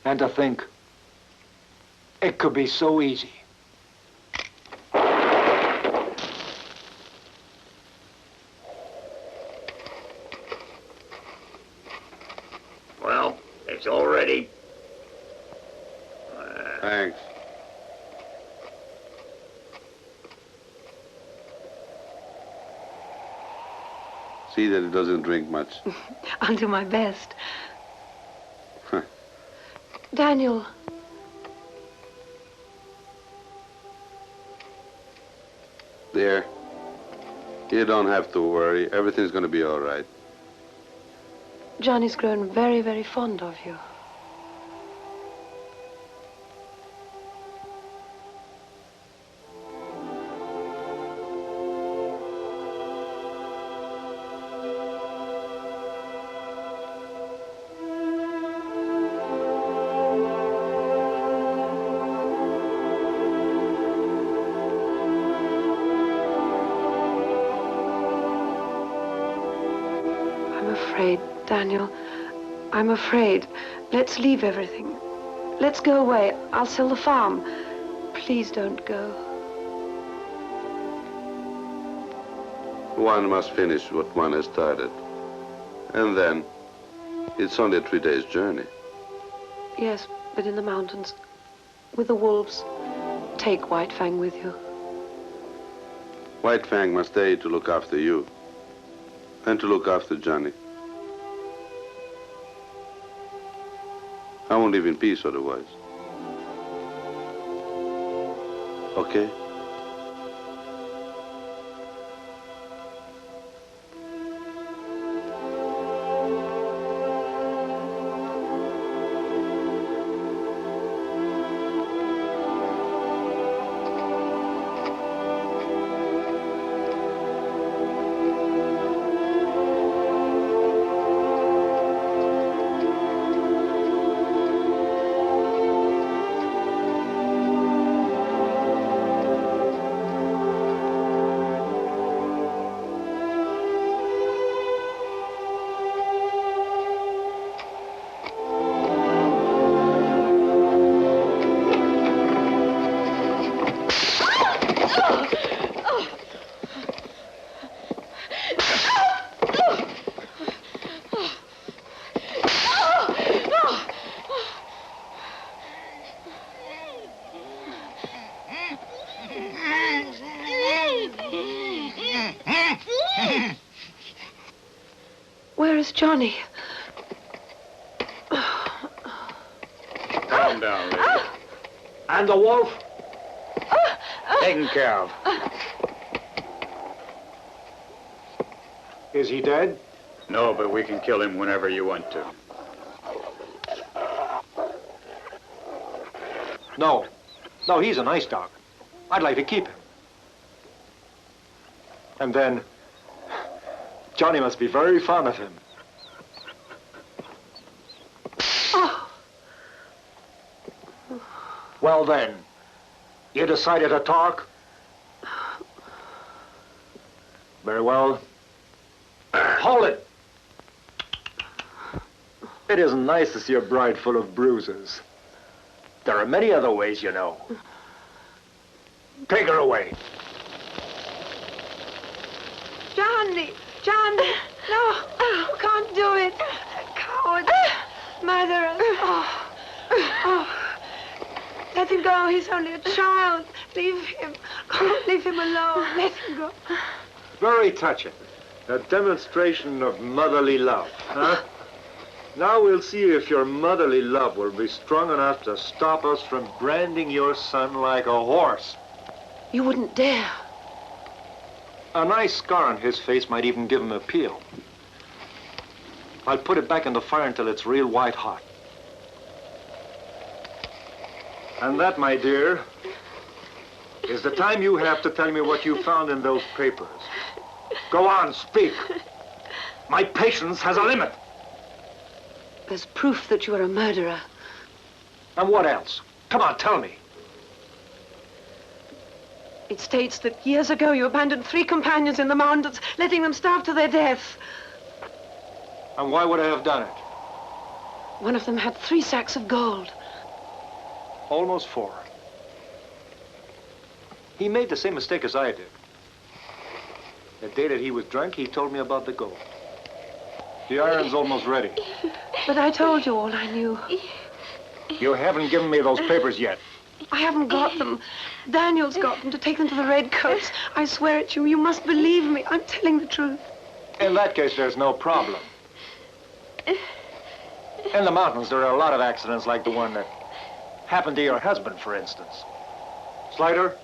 And to think, it could be so easy. Well, it's all ready. Thanks. See that it doesn't drink much. I'll do my best. Daniel. There. You don't have to worry. Everything's going to be all right. Johnny's grown very, very fond of you. I'm afraid, Daniel. I'm afraid. Let's leave everything. Let's go away. I'll sell the farm. Please don't go. One must finish what one has started. And then, it's only a 3 days journey. Yes, but in the mountains, with the wolves. Take White Fang with you. White Fang must stay to look after you. And to look after Johnny. I won't live in peace otherwise. Okay? Where is Johnny? Calm down, lady. And the wolf? Taken care of. Is he dead? No, but we can kill him whenever you want to. No. No, he's a nice dog. I'd like to keep him. And then, Johnny must be very fond of him. Oh. Well then, you decided to talk? Very well. Hold it! It isn't nice to see a bride full of bruises. There are many other ways, you know. Take her away. Johnny! Johnny! No! You can't do it! Coward! Murderer! Oh. Oh. Let him go. He's only a child. Leave him. Oh, leave him alone. Let him go. Very touching. A demonstration of motherly love, huh? Now we'll see if your motherly love will be strong enough to stop us from branding your son like a horse. You wouldn't dare. A nice scar on his face might even give him appeal. I'll put it back in the fire until it's real white hot. And that, my dear, is the time you have to tell me what you found in those papers. Go on, speak. My patience has a limit. There's proof that you are a murderer. And what else? Come on, tell me. It states that years ago you abandoned 3 companions in the mountains, letting them starve to their death. And why would I have done it? One of them had 3 sacks of gold. Almost 4. He made the same mistake as I did. The day that he was drunk, he told me about the gold. The iron's almost ready. But I told you all I knew. You haven't given me those papers yet. I haven't got them. Daniel's got them to take them to the Redcoats. I swear it, you must believe me. I'm telling the truth. In that case, there's no problem. In the mountains, there are a lot of accidents like the one that happened to your husband, for instance. Slider,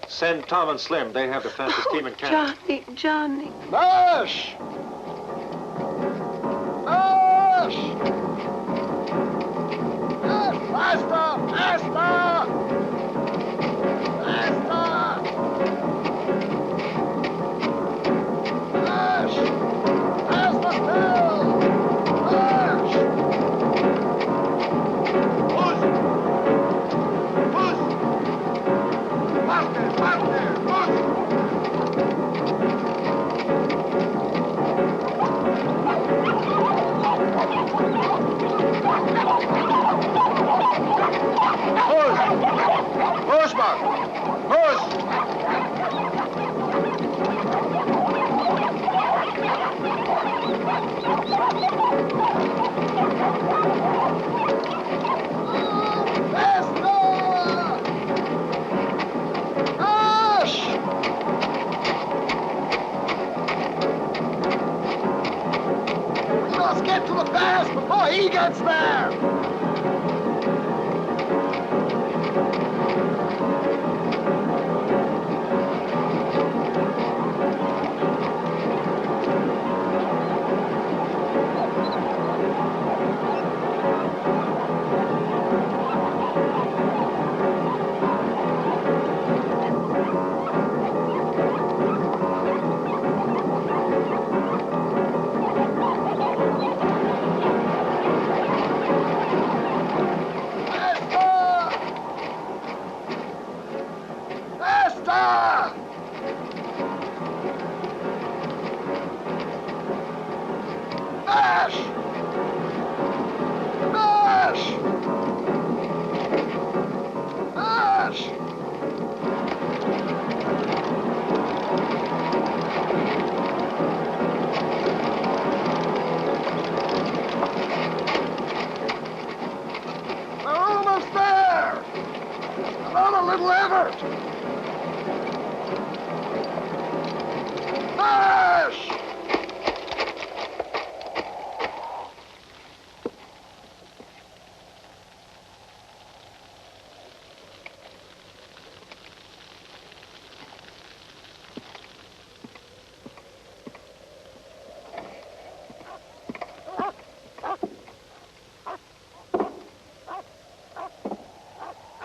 send Tom and Slim. They have the fastest team in Canada. Johnny. Marsh! Marsh! Faster! Faster! Faster! Marsh! Faster still! Marsh! Push! Push! Faster! Faster! Push! on! Push! Let's get to the fast before he gets there!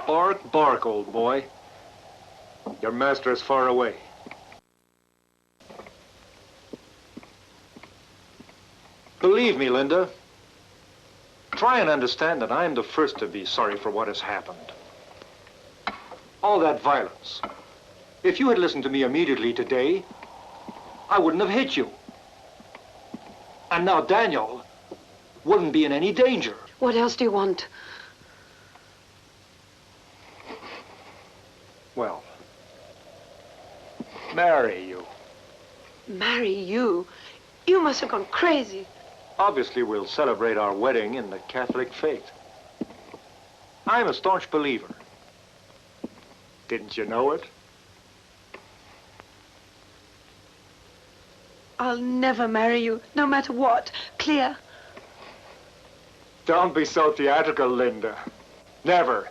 Bark, bark, old boy. Your master is far away. Believe me, Linda. Try and understand that I am the first to be sorry for what has happened. All that violence. If you had listened to me immediately today, I wouldn't have hit you. And now Daniel wouldn't be in any danger. What else do you want? Well, marry you. Marry you? You must have gone crazy. Obviously, we'll celebrate our wedding in the Catholic faith. I'm a staunch believer. Didn't you know it? I'll never marry you, no matter what. Clear? Don't be so theatrical, Linda. Never.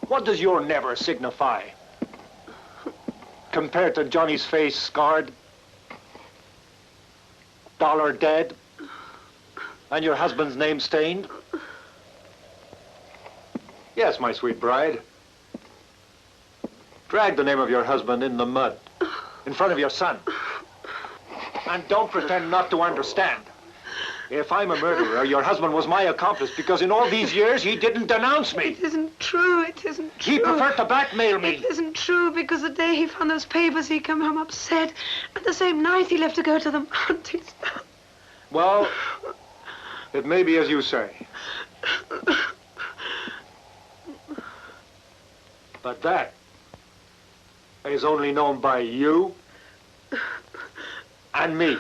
What does your never signify? Compared to Johnny's face scarred, dollar dead, and your husband's name stained? Yes, my sweet bride. Drag the name of your husband in the mud, in front of your son. And don't pretend not to understand. If I'm a murderer, your husband was my accomplice because in all these years he didn't denounce me. It isn't true. It isn't true. He preferred to blackmail me. It isn't true because the day he found those papers, he came home upset. And the same night he left to go to the mountains. Well, it may be as you say. But that is only known by you and me.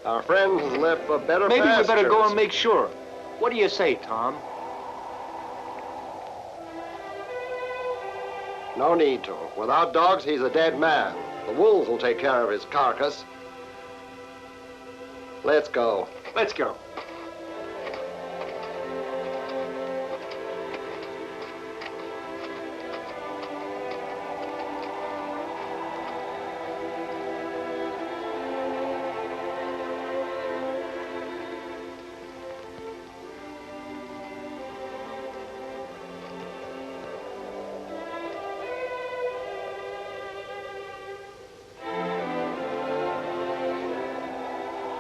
Our friends left for better Maybe we better go pastures. and make sure. What do you say, Tom? No need to. Without dogs, he's a dead man. The wolves will take care of his carcass. Let's go. Let's go.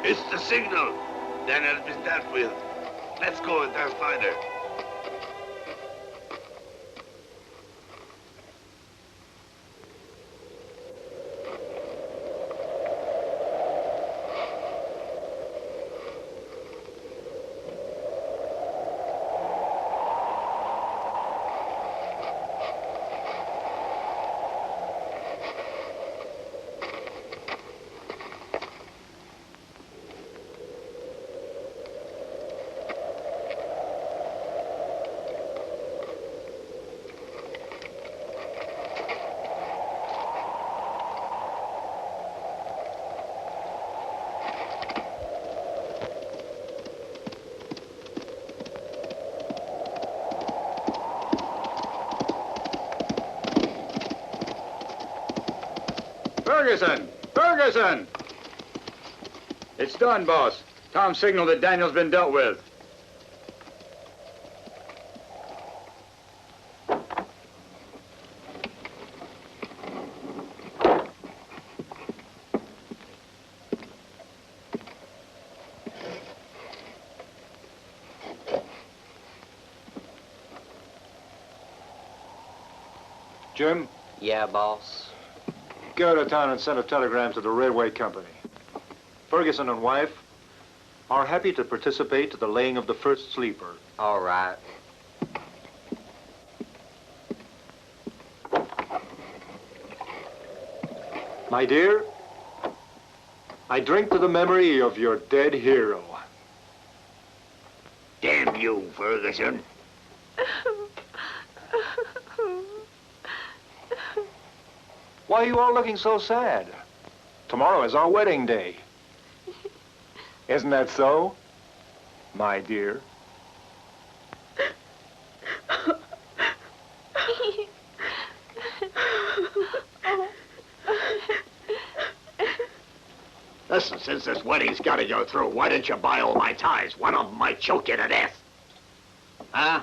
It's the signal. Then has been dealt with. Let's go and find her. Ferguson! Ferguson! It's done, boss. Tom signaled that Daniel's been dealt with. Jim? Yeah, boss. Go to town and send a telegram to the railway company. Ferguson and wife are happy to participate to the laying of the first sleeper. All right. My dear, I drink to the memory of your dead hero. Damn you, Ferguson. Why are you all looking so sad? Tomorrow is our wedding day. Isn't that so, my dear? Listen, since this wedding's got to go through, why didn't you buy all my ties? One of them might choke you to death. Huh?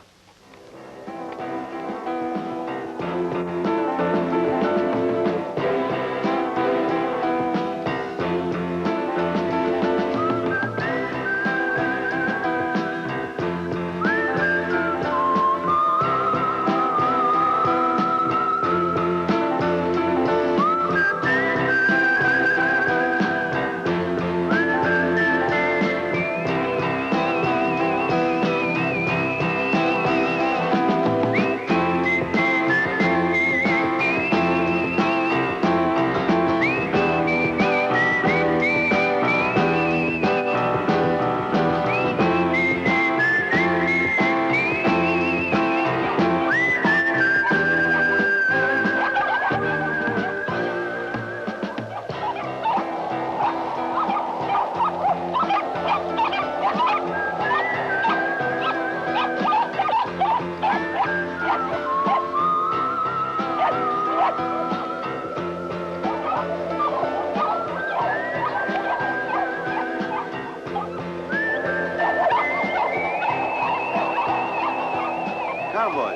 Cowboy,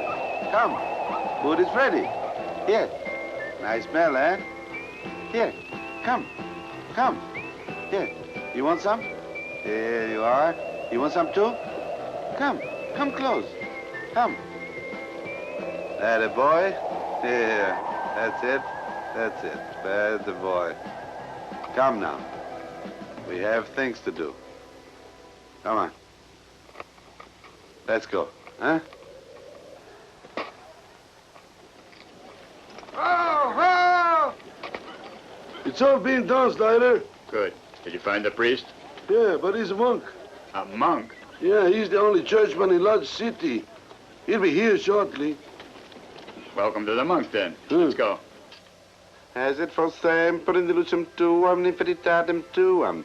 come. Food is ready. Here. Nice smell, eh? Here, come. Come. Here. You want some? Here you are. You want some too? Come. Come close. Come. That a boy? Here. That's it. That's it. That's the boy. Come now. We have things to do. Come on. Let's go, huh? Oh, It's all being done, Snyder. Good. Did you find the priest? Yeah, but he's a monk. A monk? Yeah, he's the only churchman in Lodge City. He'll be here shortly. Welcome to the monk, then. Let's go. As it for sempre in the lucem tuam, nifeditatem tuam.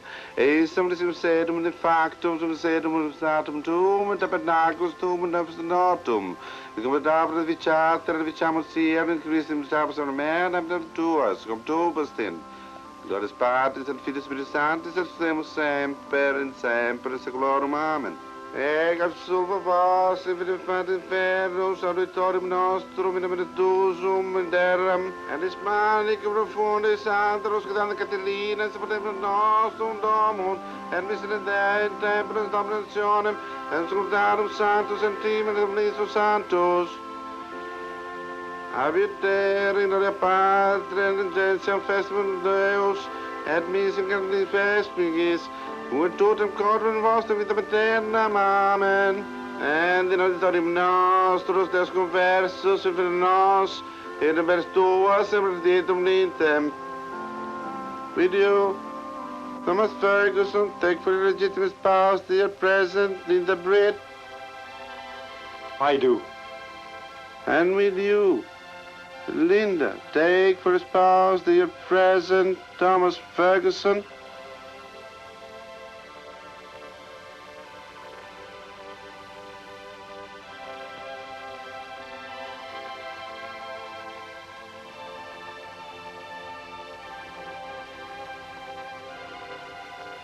Somebody said, the factum, some said, statum tuum, and tabernacles tuum, and abstinatum. The comedabra vichata, and vichamus here, and Christum stabs on a man, and them to us, come to Bastin. Glorious parties and Fides Spirisantis, and semper, and secularum, amen. Ega sulva vos, if it is fat inferno, auditorium nostrum, in a medusum, in deram, and his manic profunde sandros, Gadana Catilina, and September nostrum domun, and Mr. Day, Temperance Dominationem, and Sculptarum Santos, and Team, and Liso Santos. Abitere in the Patria, and Gentium Festival Deus, et missing and the Vespigis. Who taught him cordon was with the paterna, amen. And in auditorium nostros, des conversos, in nos, in the best tuas, and datum lintem. With you, Thomas Ferguson, take for your legitimate spouse, dear present, Linda Britt. I do. And with you, Linda, take for your spouse, dear present, Thomas Ferguson.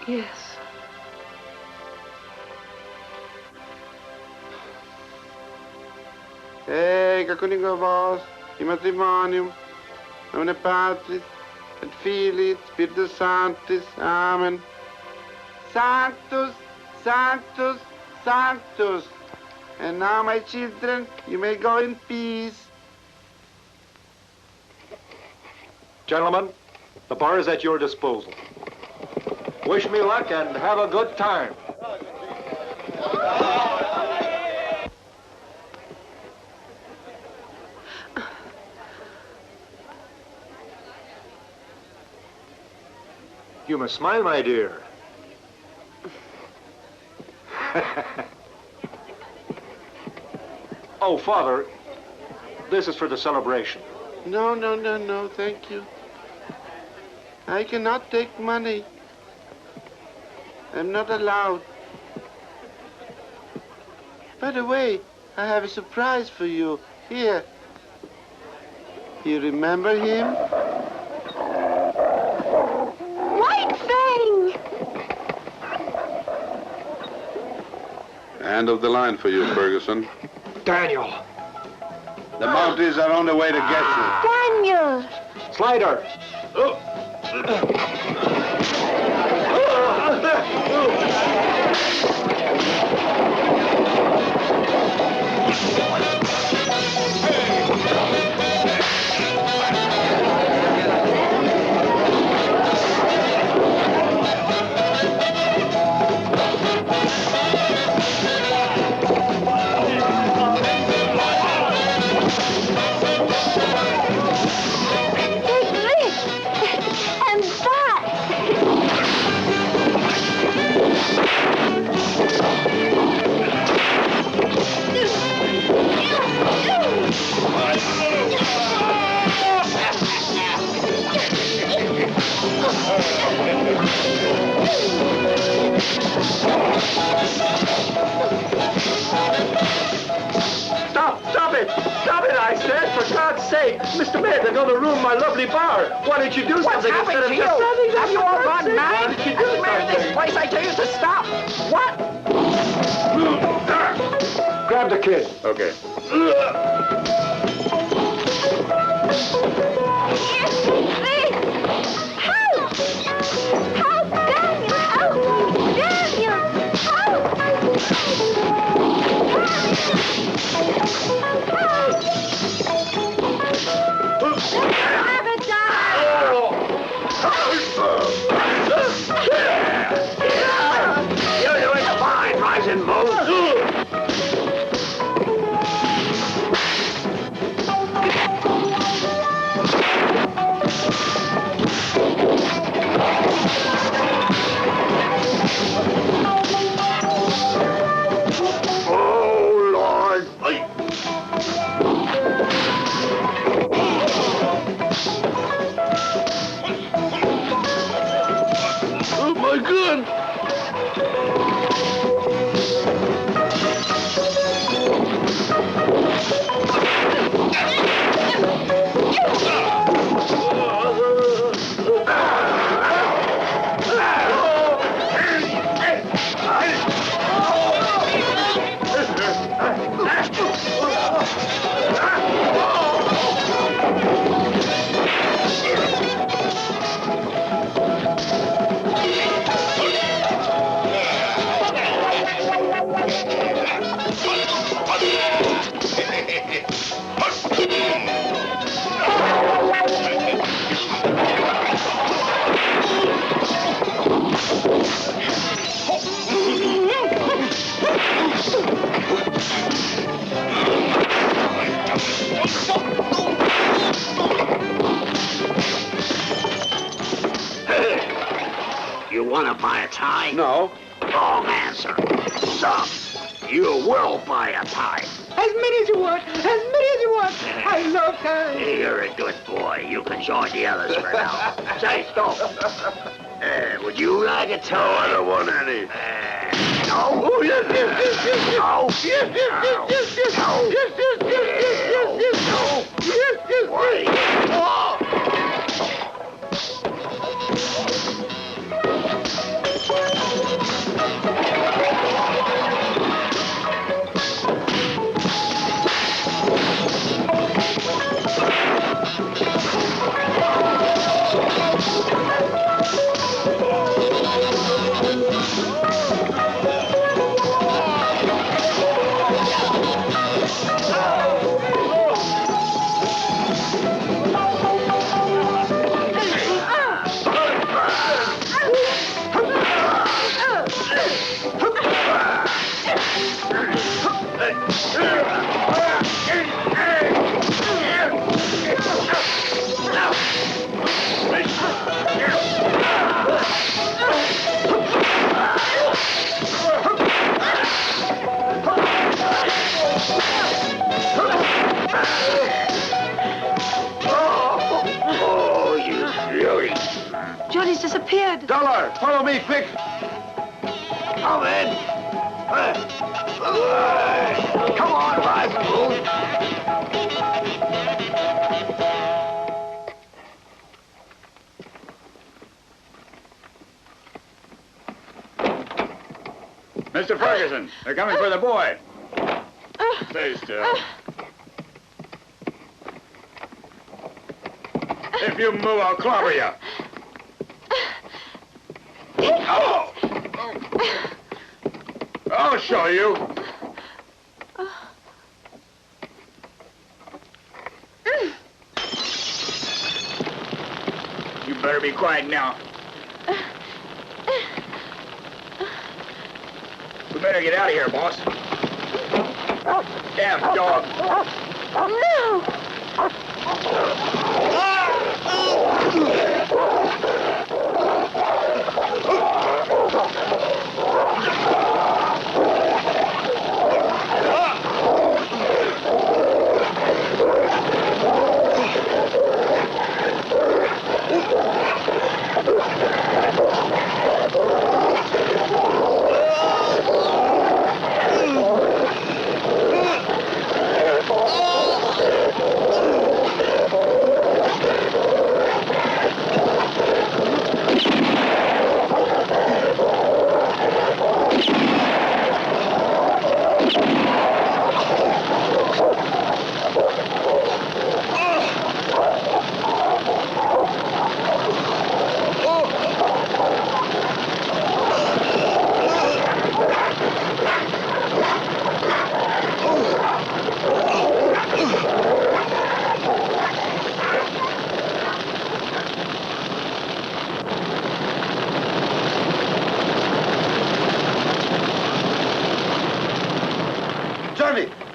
Yes. Cacuningo vos, in matrimonium, nomine Patris, et Filii, Spiritus Sanctis, amen. Sanctus, Sanctus, Sanctus. And now, my children, you may go in peace. Gentlemen, the bar is at your disposal. Wish me luck and have a good time. You must smile, my dear. Oh, Father, this is for the celebration. No, no, no, no, thank you. I cannot take money. I'm not allowed. By the way, I have a surprise for you. Here. You remember him? White Fang! End of the line for you, Ferguson. Daniel. The Mounties are on the way to get you. Daniel! Slider. And that! Stop it! Stop it, I said, for God's sake! Mr. Mayor, they're going to ruin my lovely bar. Why don't you do something instead of just standing there? Have you all gone Why mad? don't you As do the mayor of this something? place, I tell you to stop. What? Grab the kid. Okay. Help! Help, Daniel! Help! Daniel! You're doing fine, Rising Bull. want to buy a tie? No. Wrong answer. Stop. You will buy a tie. As many as you want. As many as you want. I love ties. You're a good boy. You can join the others for now. Say, stop. Would you like a tie? No, I don't want any. No. Oh, yes, yes, yes, yes, yes. No. Yes, yes, yes, yes, yes. No. Yes, yes, yes, yes, yes, yes. No. Yes, yes, Why? yes. Oh. Oh, you beauty. Johnny's disappeared. Dollar, follow me, quick. Come in. Come on, Rascal. Mr. Ferguson, they're coming for the boy. Stay still. If you move, I'll clobber you. Oh! I'll show you. You better be quiet now. We better get out of here, boss. Damn dog. No!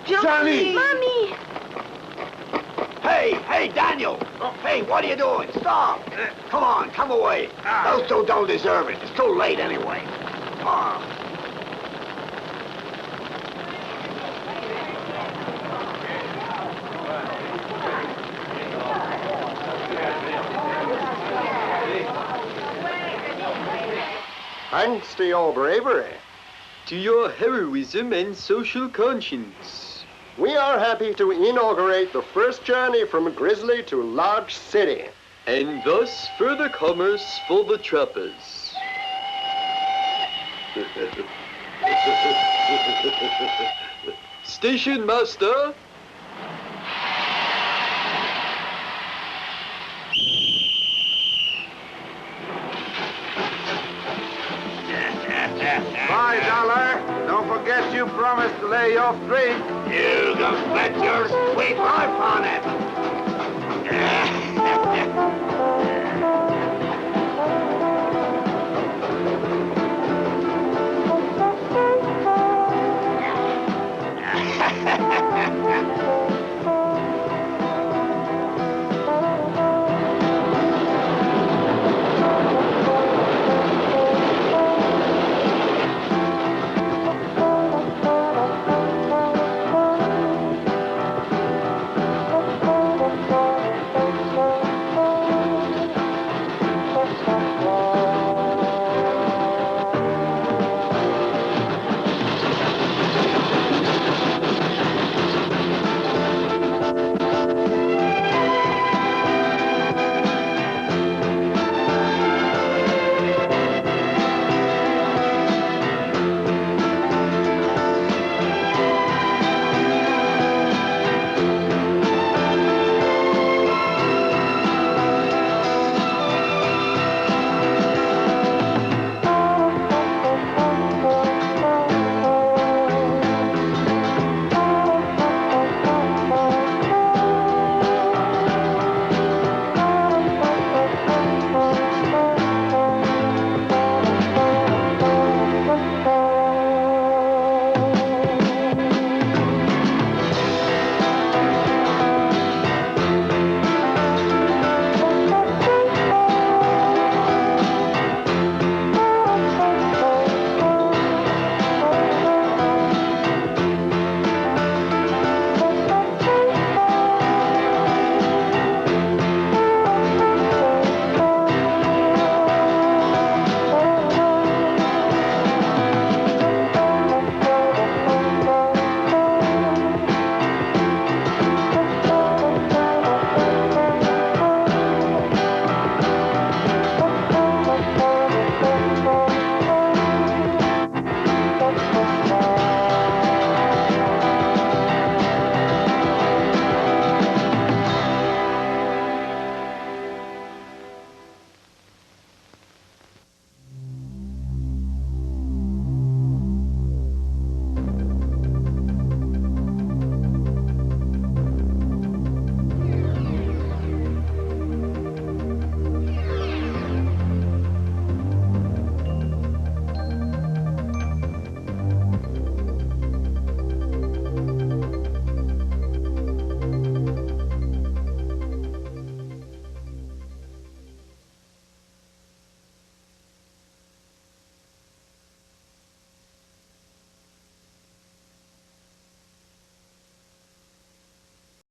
Johnny! Mommy! Hey, Daniel! Hey, what are you doing? Stop! Come on, come away. Those two don't deserve it. It's too late anyway. Thanks to your bravery, To your heroism and social conscience. we are happy to inaugurate the first journey from Grizzly to Lodge City. And thus further commerce for the trappers. Station master. Bye, Dollar. Don't forget you promised to lay off drink. You can bet your sweet life on it.